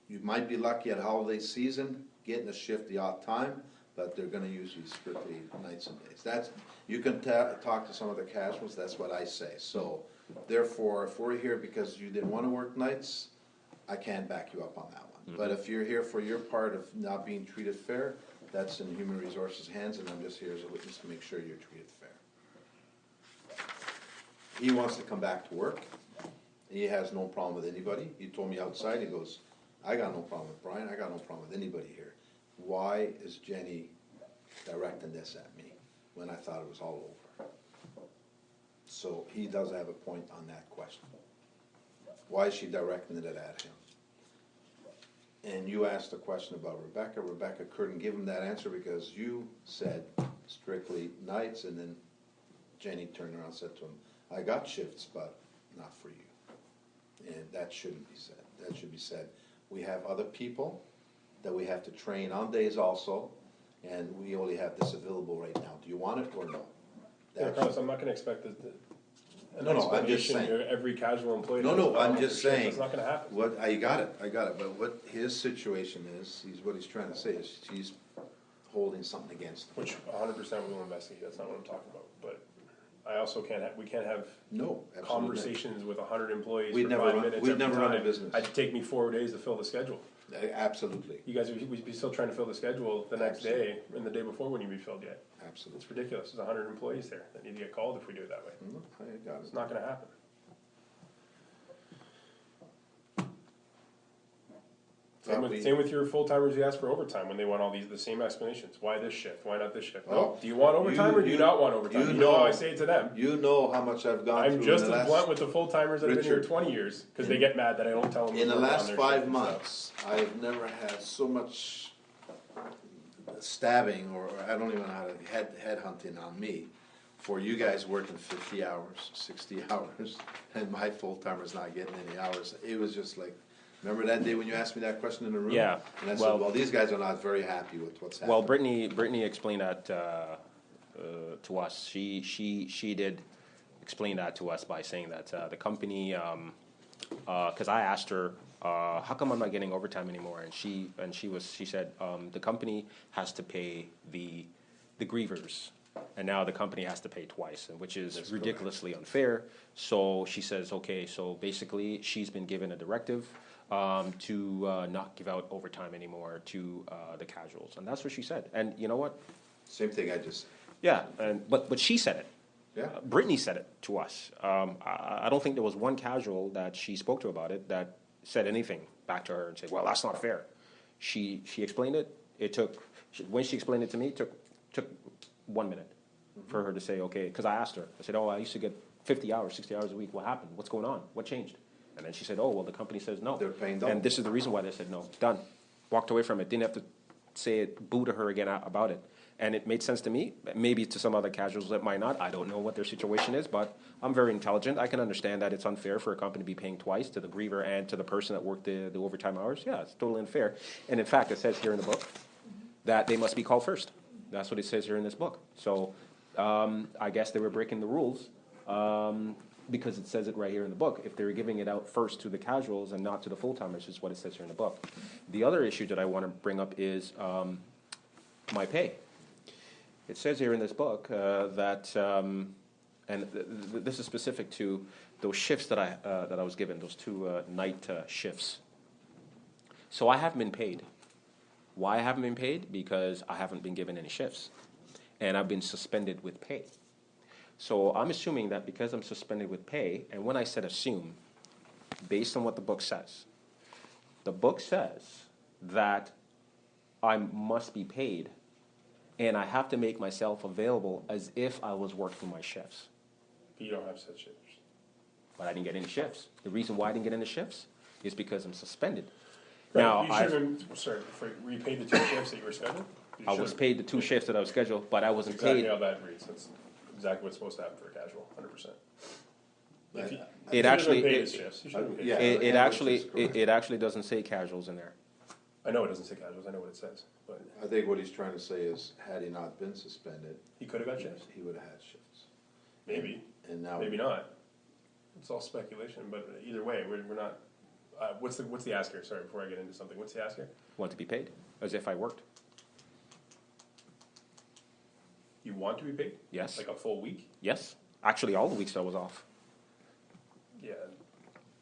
You might be lucky at holiday season, getting a shift the odd time, but they're gonna usually strictly nights and days. That's, you can talk to some of the casuals, that's what I say. So, therefore, if we're here because you didn't wanna work nights, I can't back you up on that one. But if you're here for your part of not being treated fair, that's in Human Resources' hands, and I'm just here as a witness to make sure you're treated fair. He wants to come back to work. He has no problem with anybody. He told me outside, he goes, I got no problem with Brian, I got no problem with anybody here. Why is Jenny directing this at me when I thought it was all over? So he does have a point on that question. Why is she directing it at him? And you asked a question about Rebecca. Rebecca couldn't give him that answer because you said strictly nights, and then Jenny turned around and said to him, I got shifts, but not for you. And that shouldn't be said. That should be said, we have other people that we have to train on days also, and we only have this available right now. Do you want it or no? Yeah, That's- Carlos, I'm not gonna expect an No, no, I'm just explanation saying. to every casual employee. No, no, I'm just saying. That's not gonna happen. What, I got it, but what his situation is, what he's trying to say is, she's holding something against him. Which 100% we will investigate, that's not what I'm talking about, but I also we can't have No, absolutely not. conversations with 100 employees We'd for never 5 run- minutes we'd every never run a time. business. It'd take me 4 days to fill the schedule. Absolutely, You guys would be still trying to fill the schedule the next day, and the day before wouldn't even be filled yet. absolutely. It's ridiculous, there's 100 employees there that need to get called if we do it that way. I got It's it. not gonna happen. Same with your full-timers who ask for overtime when they want all the same explanations. Why this shift? Why not this shift? No. Oh, Do you want overtime or do you not want overtime? You know how I say it to them. You know how much I've gone through I'm in just the as last. blunt with the full-timers that have been here Richard, 20 years, because they get mad that I don't tell them. In the when we're on last their 5 shift and stuff. months, I've never had so much stabbing, or I don't even know how to head hunting on me, for you guys working 50 hours, 60 hours, and my full-timer's not getting any hours. It was just like, remember that day when you asked me that question in the room? Yeah, And I well- said, well, these guys are not very happy with what's happening. Well, Brittany explained that to us. She did explain that to us by saying that the company, because I asked her, how come I'm not getting overtime anymore? And she said the company has to pay the grievers, and now the company has to pay twice, which is ridiculously unfair. So she says, okay, so basically she's been given a directive to not give out overtime anymore to the casuals, and that's what she said. And you know what? Same thing I just said. Yeah, but she said it. Yeah. Brittany said it to us. I don't think there was one casual that she spoke to about it that said anything back to her and said, "Well, that's not fair." She explained it. When she explained it to me, it took 1 minute for her to say, "Okay," because I asked her. I said, "Oh, I used to get 50 hours, 60 hours a week. What happened? What's going on? What changed?" And then she said, "Oh, well, the company says no." They're paying double. And this is the reason why they said no. Done. Walked away from it. Didn't have to say it, boo to her again about it. And it made sense to me. Maybe to some other casuals it might not. I don't know what their situation is, but I'm very intelligent. I can understand that it's unfair for a company to be paying twice, to the griever and to the person that worked the overtime hours. Yeah, it's totally unfair. And in fact, it says here in the book that they must be called first. That's what it says here in this book. So I guess they were breaking the rules because it says it right here in the book. If they were giving it out first to the casuals and not to the full-timers, is what it says here in the book. The other issue that I want to bring up is my pay. It says here in this book that, this is specific to those shifts that I was given, those 2 night shifts. So I haven't been paid. Why I haven't been paid? Because I haven't been given any shifts, and I've been suspended with pay. So I'm assuming that because I'm suspended with pay, and when I said assume, based on what the book says that I must be paid. And I have to make myself available as if I was working my shifts. You don't have such shifts. But I didn't get any shifts. The reason why I didn't get any shifts is because I'm suspended. Right, Now, you should have been, sorry, were you paid the 2 shifts that you were scheduled? You I was should've. paid the 2 shifts that I was scheduled, but I wasn't Exactly paid. how that reads. That's exactly what's supposed to happen for a casual, 100%. If you- It you should've actually- been paid it- his shifts. You should've been paid. Yeah. It Yeah, actually which is correct. it actually doesn't say casuals in there. I know it doesn't say casuals. I know what it says, but I think what he's trying to say is, had he not been suspended, he could have got shifts. he would have had shifts. Maybe, And now. maybe not. It's all speculation, but either way, we're not, what's the ask here? Sorry, before I get into something, what's the ask here? Want to be paid, as if I worked. You want to be paid? Yes. Like a full week? Yes. Actually, all the weeks I was off. Yeah.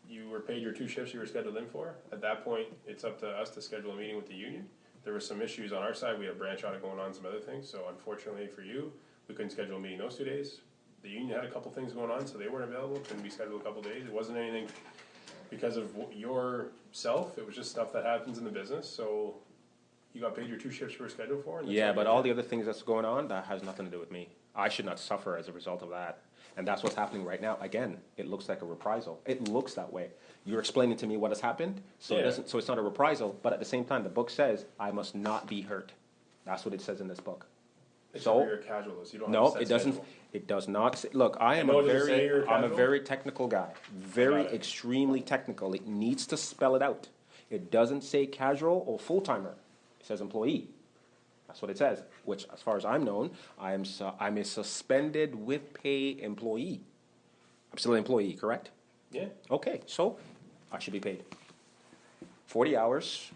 You were paid your 2 shifts you were scheduled in for. At that point, it's up to us to schedule a meeting with the union. There were some issues on our side. We had a branch audit going on, some other things. So unfortunately for you, we couldn't schedule a meeting those 2 days. The union had a couple things going on, so they weren't available. Couldn't be scheduled a couple days. It wasn't anything because of yourself. It was just stuff that happens in the business. So you got paid your 2 shifts you were scheduled for. And that's Yeah, all but you all did. the other things that's going on, that has nothing to do with me. I should not suffer as a result of that. And that's what's happening right now. Again, it looks like a reprisal. It looks that way. You're explaining to me what has happened, so Yeah. so it's not a reprisal, but at the same time, the book says, I must not be hurt. That's what it says in this book. Except So- for you're a casual, so you don't have No, a set it doesn't. schedule. It does not. Say, look, I am know a it doesn't say you're I'm a casual. very technical guy. Very got it. extremely technical. It needs to spell it out. It doesn't say casual or full timer. It says employee. That's what it says. Which, as far as I'm known, I'm a suspended with pay employee. I'm still an employee, correct? Yeah. Okay, so I should be paid 40 hours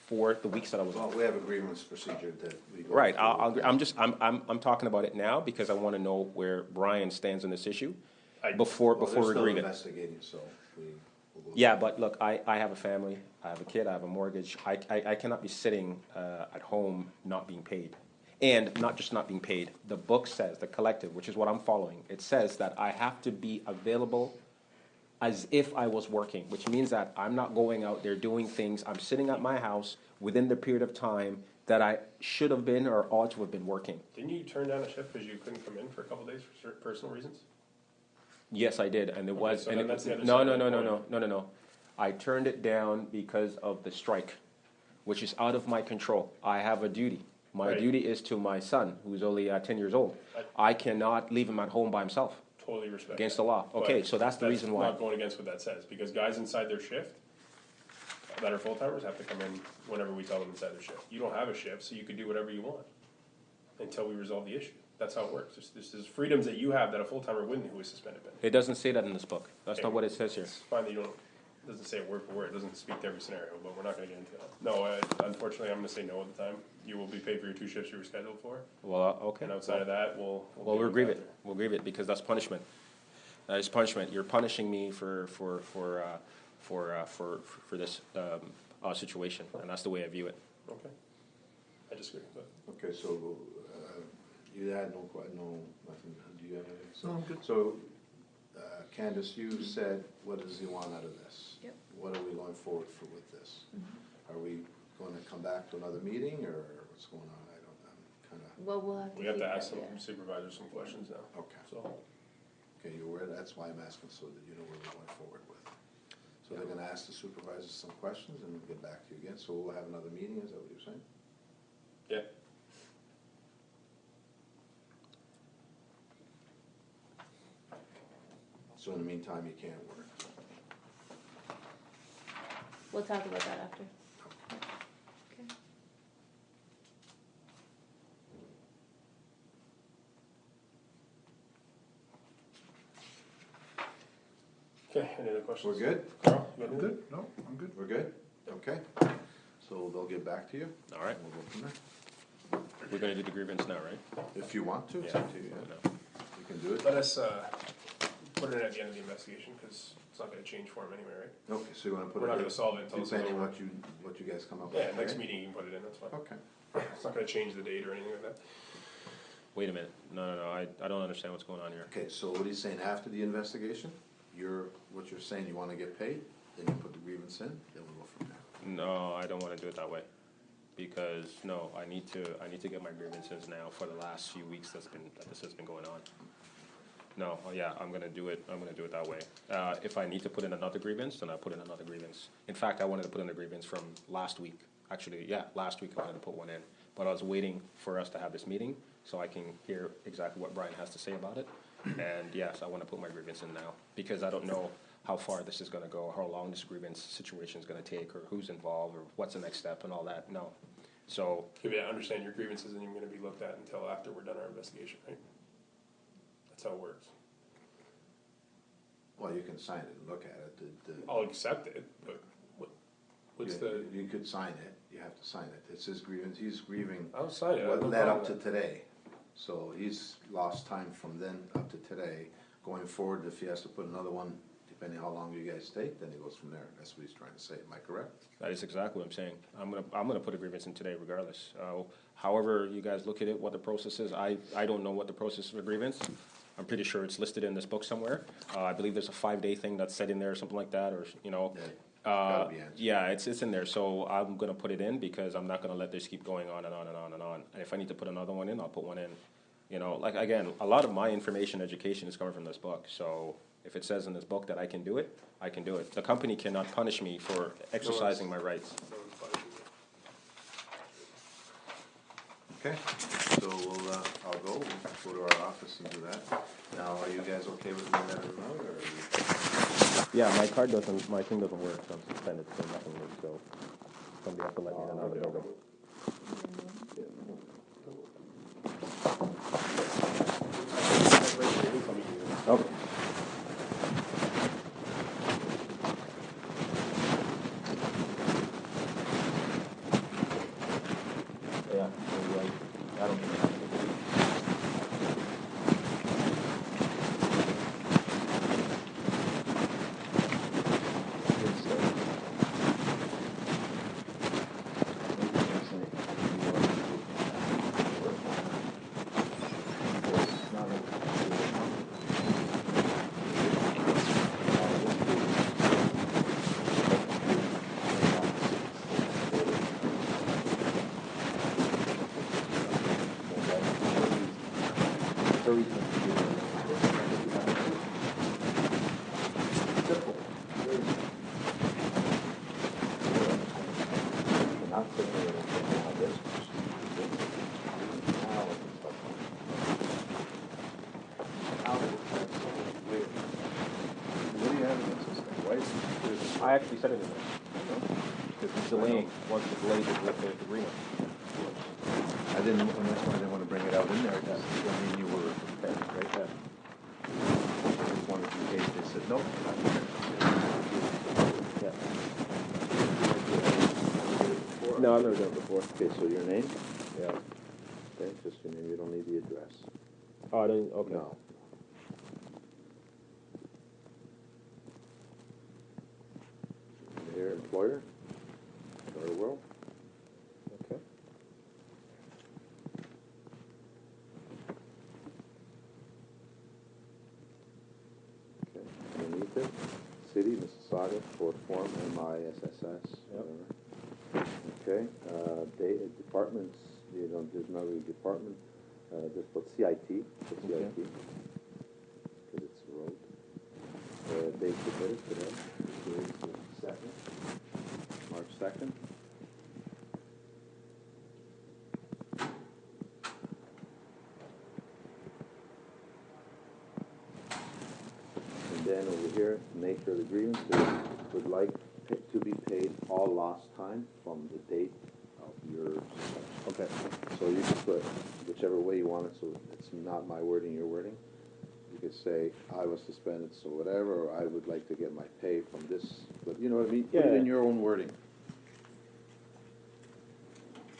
for the weeks that I was Well, off. we have a grievance procedure that we go. Right. through. I'm talking about it now because I want to know where Brian stands on this issue I- before Well, they're we still grieve it. investigating, so we'll go. Yeah, but look, I have a family, I have a kid, I have a mortgage. I cannot be sitting at home not being paid. And not just not being paid. The book says, the collective, which is what I'm following, it says that I have to be available as if I was working, which means that I'm not going out there doing things. I'm sitting at my house within the period of time that I should have been or ought to have been working. Didn't you turn down a shift because you couldn't come in for a couple days for certain personal reasons? Yes, I did, and it was. so And then that's the other no, side no, of no, the no, coin. no, no, no, no. I turned it down because of the strike, which is out of my control. I have a duty. My Right. duty is to my son, who's only 10 years old. I cannot leave him at home by himself Totally respect against that. the law. Okay, But so that's the reason why. Not going against what that says, because guys inside their shift that are full-timers have to come in whenever we tell them inside their shift. You don't have a shift, so you can do whatever you want until we resolve the issue. That's how it works. There's freedoms that you have that a full-timer wouldn't who is suspended. It doesn't say that in this book. That's not what it says here. It's fine that you don't, it doesn't say it word for word, it doesn't speak to every scenario, but we're not gonna get into that. No, unfortunately, I'm gonna say no at the time. You will be paid for your 2 shifts you were scheduled for, Well, okay. and outside of that, we'll. Well, deal we'll with grieve that it. We'll grieve it because that's punishment. That is punishment. You're punishing me for this situation, and that's the way I view it. there. Okay. I disagree, but. Okay, so, you had no, nothing, do you have anything? No, I'm good. So, Candace, you said, what does he want out of this? Yep. What are we going forward for with this? Are we gonna come back to another meeting, or what's going on? I'm kinda, Well, we'll have to. We have to keep ask that, some yeah. supervisors some questions now, okay. so. Okay, you're aware, that's why I'm asking, so that you know where we're going forward with. So they're gonna ask the supervisors some questions, and we'll get back to you again, so we'll have another meeting, is that what you're saying? Yeah. So in the meantime, you can't work. We'll talk about that after. Okay. Okay, any other questions? We're good? Carl, you got I'm anything? good, no, I'm good. We're good? Okay. So they'll get back to you, All right. and we'll go from there. We're going to do the grievance now, right? If you want to, it's Yeah. up to you, yeah. No. You can do it. Let us, put it in at the end of the investigation, because it's not gonna change for him anyway, right? Okay, so you wanna put it? We're not in, gonna solve it until it's depending over. what you guys come up with. Yeah, next okay? meeting you can put it in, that's fine. Okay. It's not gonna change the date or anything like that. Wait a minute. No. I don't understand what's going on here. Okay, so what he's saying, after the investigation, what you're saying, you wanna get paid, then you put the grievance in, then we'll go from there. No, I don't want to do it that way. Because, no, I need to get my grievances now for the last few weeks that this has been going on. No, yeah, I'm gonna do it that way. If I need to put in another grievance, then I'll put in another grievance. In fact, I wanted to put in a grievance from last week. Actually, yeah, last week I wanted to put one in. But I was waiting for us to have this meeting so I can hear exactly what Brian has to say about it. And yes, I wanna put my grievance in now, because I don't know how far this is gonna go, how long this grievance situation is gonna take, or who's involved, or what's the next step and all that, no. So, Yeah, I understand your grievance isn't even gonna be looked at until after we're done our investigation, right? That's how it works. Well, you can sign it and look at it. I'll accept it, but what's the? You could sign it, you have to sign it. It's his grievance, he's grieving I'll sign it. what No led problem up to with that. today. So he's lost time from then up to today. Going forward, if he has to put another one, depending how long you guys take, then he goes from there. That's what he's trying to say. Am I correct? That is exactly what I'm saying. I'm gonna put a grievance in today regardless. However you guys look at it, what the process is, I don't know what the process of a grievance. I'm pretty sure it's listed in this book somewhere. I believe there's a 5-day thing that's set in there or something like that, or, you know. Gotta be answered. Yeah, it's in there, so I'm gonna put it in because I'm not gonna let this keep going on and on and on and on. And if I need to put another one in, I'll put one in. You know, like, again, a lot of my information education is coming from this book, so if it says in this book that I can do it, I can do it. The company cannot punish me for exercising my rights. So it's fine. Okay, so I'll go to our office and do that. Now, are you guys okay with me letting him out, or? Yeah, my thing doesn't work, so I'm suspended, so nothing works, so somebody has to let me in and out of the building. Okay. Yeah, so, I don't think I have to. I actually said it in there. Because he's delaying, wants to delay the agreement. I didn't, and that's why I didn't want to bring it out in there, because I mean, you were prepared, right? Yeah. I just wanted in case they said, nope. Yeah. No, I've never done it before. Okay, so your name? Yeah. Okay, just your name, you don't need the address. Oh, I didn't, okay. No. Your employer? GardaWorld? Okay. Okay. Underneath it, city, Mississauga, short form, MISSS, Yep. whatever. Okay, departments, you don't, there's no department, just put CIT, Okay. because it's a road. Date submitted today, is the 2nd, March 2nd. And then over here, nature of the grievance, would like to be paid all lost time from the date of your suspension. Okay. So you can put whichever way you want it, so it's not my wording, your wording. You could say, I was suspended, so whatever, or I would like to get my pay from this, but you know what I mean? Put it Yeah. in your own wording.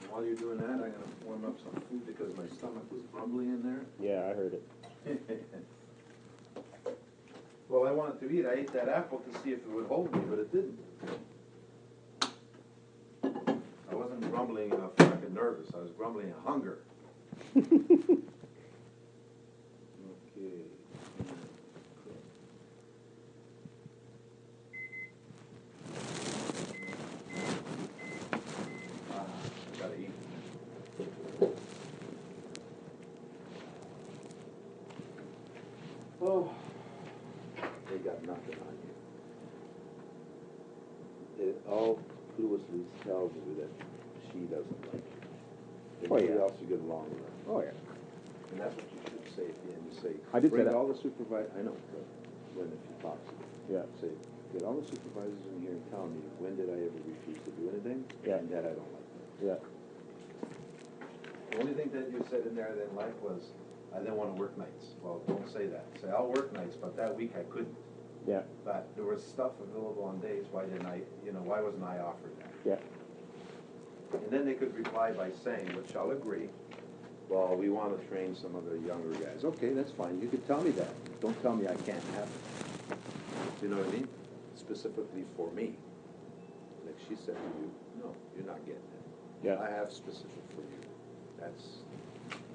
While you're doing that, I'm gonna warm up some food because my stomach was grumbling in there. Yeah, I heard it. Well, I wanted to eat. I ate that apple to see if it would hold me, but it didn't. I wasn't grumbling fucking nervous. I was grumbling in hunger. Okay. I gotta eat. Oh, they got nothing on you. It all cluelessly tells you that she doesn't like you. Oh, Everybody yeah. else you get along with. Oh, yeah. And that's what you should say at the end. You say, I did say bring that. all the supervisors, I know, but when if you talk to them. Yeah. Say, get all the supervisors in here and tell me, when did I ever refuse to do anything? Yeah. And that I don't like them. Yeah. The only thing that you said in there I didn't like was, I didn't wanna work nights. Well, don't say that. Say, I'll work nights, but that week I couldn't. Yeah, But there was stuff available on days, why didn't I, why wasn't I offered that? yeah. And then they could reply by saying, which I'll agree, well, we want to train some of the younger guys. Okay, that's fine, you could tell me that. Don't tell me I can't have it. You know what I mean? Specifically for me. Like she said to you, no, you're not getting it. Yeah. I have specific for you.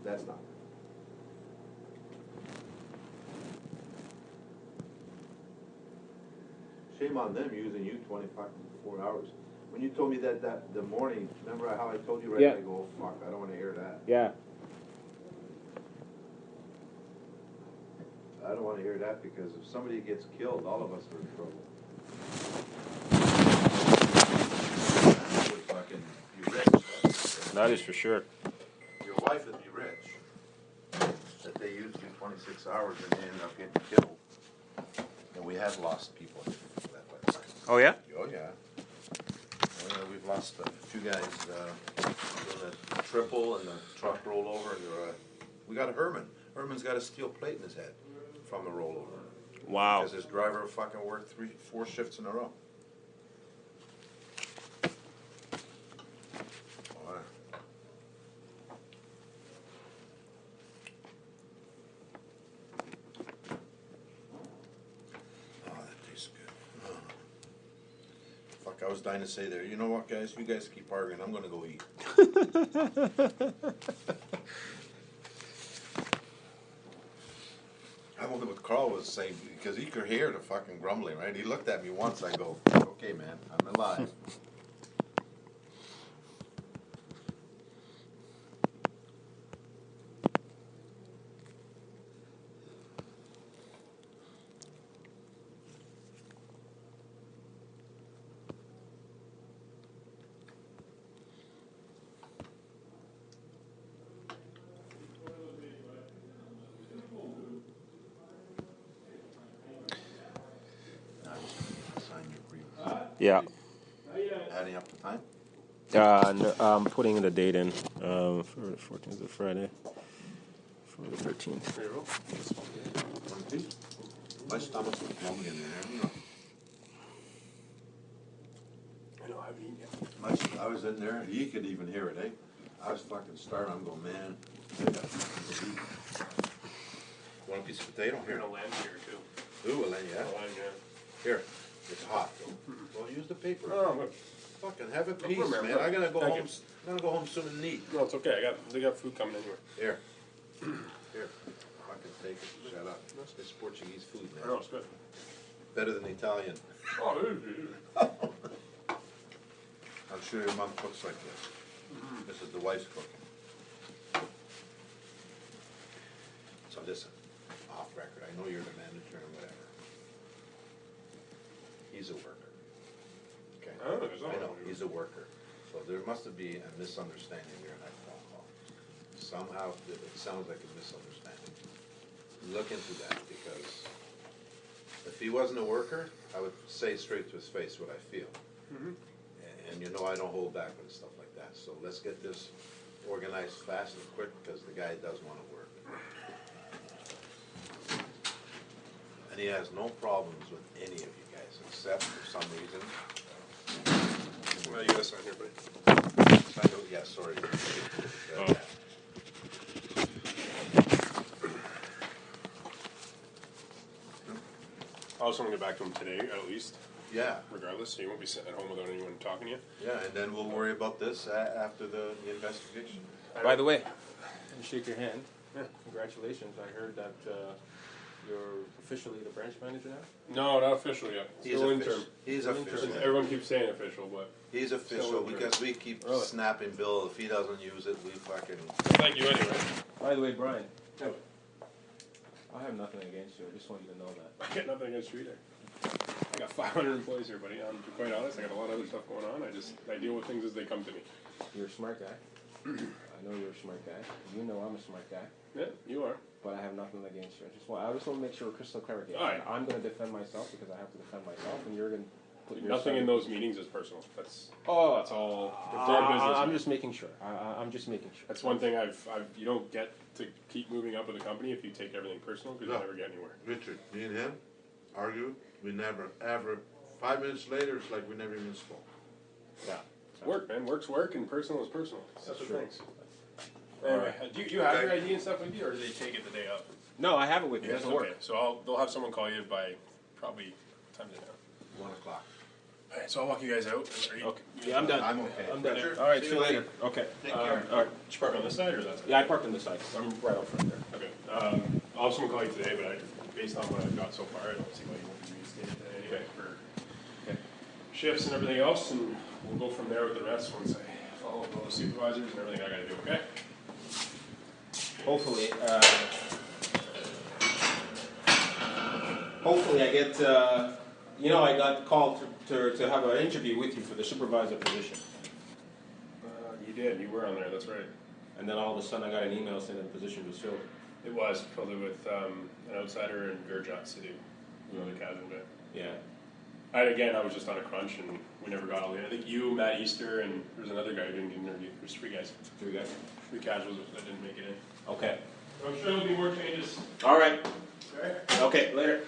That's not. Shame on them using you 24 hours. When you told me that the morning, remember how I told you right? Yeah. I go, fuck, I don't want to hear that. Yeah, I don't want to hear that because if somebody gets killed, all of us are in trouble. That would fucking be rich. that is for sure. Your wife would be rich. That they use you 26 hours and they end up getting killed. And we have lost people that way. Oh, yeah? Oh, yeah. Oh, yeah, we've lost a few guys doing a triple and the truck rolled over. And we got a Herman. Herman's got a steel plate in his head from the rollover. Wow. Because his driver fucking worked 4 shifts in a row. Oh, yeah. Oh, that tastes good. Oh. Fuck, I was dying to say there. You know what, guys? You guys keep arguing. I'm gonna go eat. I wonder what Carl was saying because he could hear the fucking grumbling, right? He looked at me once. I go, "Okay, man, I'm alive." Now I just sign your agreement. Yeah. Adding up the time. No, I'm putting the date in for the 14th of Friday. For the 13th. Here you go. One piece. My stomach's rumbling in there. I know, I haven't eaten yet. I was in there. He could even hear it, eh? I was fucking starving. I'm going, man. I got something to eat. Want a piece of potato? Here. Here's a lamb here too. Ooh, Elaine, yeah. A lamb, yeah. Here. It's hot, though. Well, use the paper. Oh, but, Fucking have a piece, remember. man. I'm gonna go Thank home. you. I'm gonna go home soon and eat. no, it's okay. They got food coming anyway. Here. Here. Fucking take it. Shut up. It's Portuguese food, I know, man. it's good. Better than Italian. Oh, it is. I'm sure your mom cooks like this. This is the wife's cooking. So listen, off record, I know you're the manager and whatever. He's a worker. Okay? Oh, there's I know, no- he's a worker. So there must be a misunderstanding during that phone call. Somehow, it sounds like a misunderstanding. Look into that, because if he wasn't a worker, I would say straight to his face what I feel. And you know I don't hold back with stuff like that. So let's get this organized fast and quick, because the guy does want to work. And he has no problems with any of you guys, except for some reason. Well, you gotta sign here, buddy. Yeah, sorry. Oh. I was gonna get back to him today, at least, Yeah, regardless, so you won't be sitting at home without anyone talking to you. yeah, and then we'll worry about this after the investigation. By the way, let me shake your hand. Yeah, congratulations. I heard that you're officially the branch manager now. No, not official yet. Still interim. He's Still official. interim. Everyone keeps saying official, but He's official Still interim. because we keep Really? snapping Bill. If he doesn't use it, we fucking. thank you anyway. By the way, Brian, I have nothing against you. I just want you to know that. I got nothing against you either. I got 500 employees here, buddy. I'm to be quite honest. I got a lot of other stuff going on. I deal with things as they come to me. You're a smart guy. I know you're a smart guy. You know I'm a smart guy. Yeah, you are. But I have nothing against you. I just want to make sure we're crystal clear again. All right. I'm going to defend myself because I have to defend myself, and you're going to put Nothing in yourself- those meetings is personal. That's Oh, that's all. It's our business. I'm man. just making sure. I'm just making sure. That's one thing I've you don't get to keep moving up with the company if you take everything personal because No. you never get anywhere. Richard, me and him argue, we never, ever, 5 minutes later, it's like we never even spoke. Yeah. It's work, man. Work's work and personal is personal. That's That's the true. things. Anyway, do you have your Okay. ID and stuff with you, or do they take it the day of? No, I have it with me. It doesn't Okay, work. so they'll have someone call you by probably what time is it now? 1 o'clock. Alright, so I'll walk you guys out. Are you, Okay. Yeah, I'm done. I'm okay. I'm done. Richard, All right. see See you later. Okay. Take care. All right. did you park on this side or that side? Yeah, I parked on the side. I'm right out front there. Okay. I'll have someone call you today, but based on what I've got so far, I don't see why you won't be reinstated today anyway for Okay. shifts and everything else, and we'll go from there with the rest once I follow up with all the supervisors and everything I gotta do, okay? Hopefully, hopefully I get, I got called to have an interview with you for the supervisor position. You did, you were on there, that's right. And then all of a sudden I got an email saying the position was filled. It was filled with an outsider and Gurjat to do, the casual bit. Yeah. I was just on a crunch and we never got all in. I think you, Matt Easter, and there was another guy who didn't get an interview. There's 3 guys, 3 guys. 3 casuals that didn't make it in. Okay. I'm sure there'll be more changes. All right. Okay? Okay, later.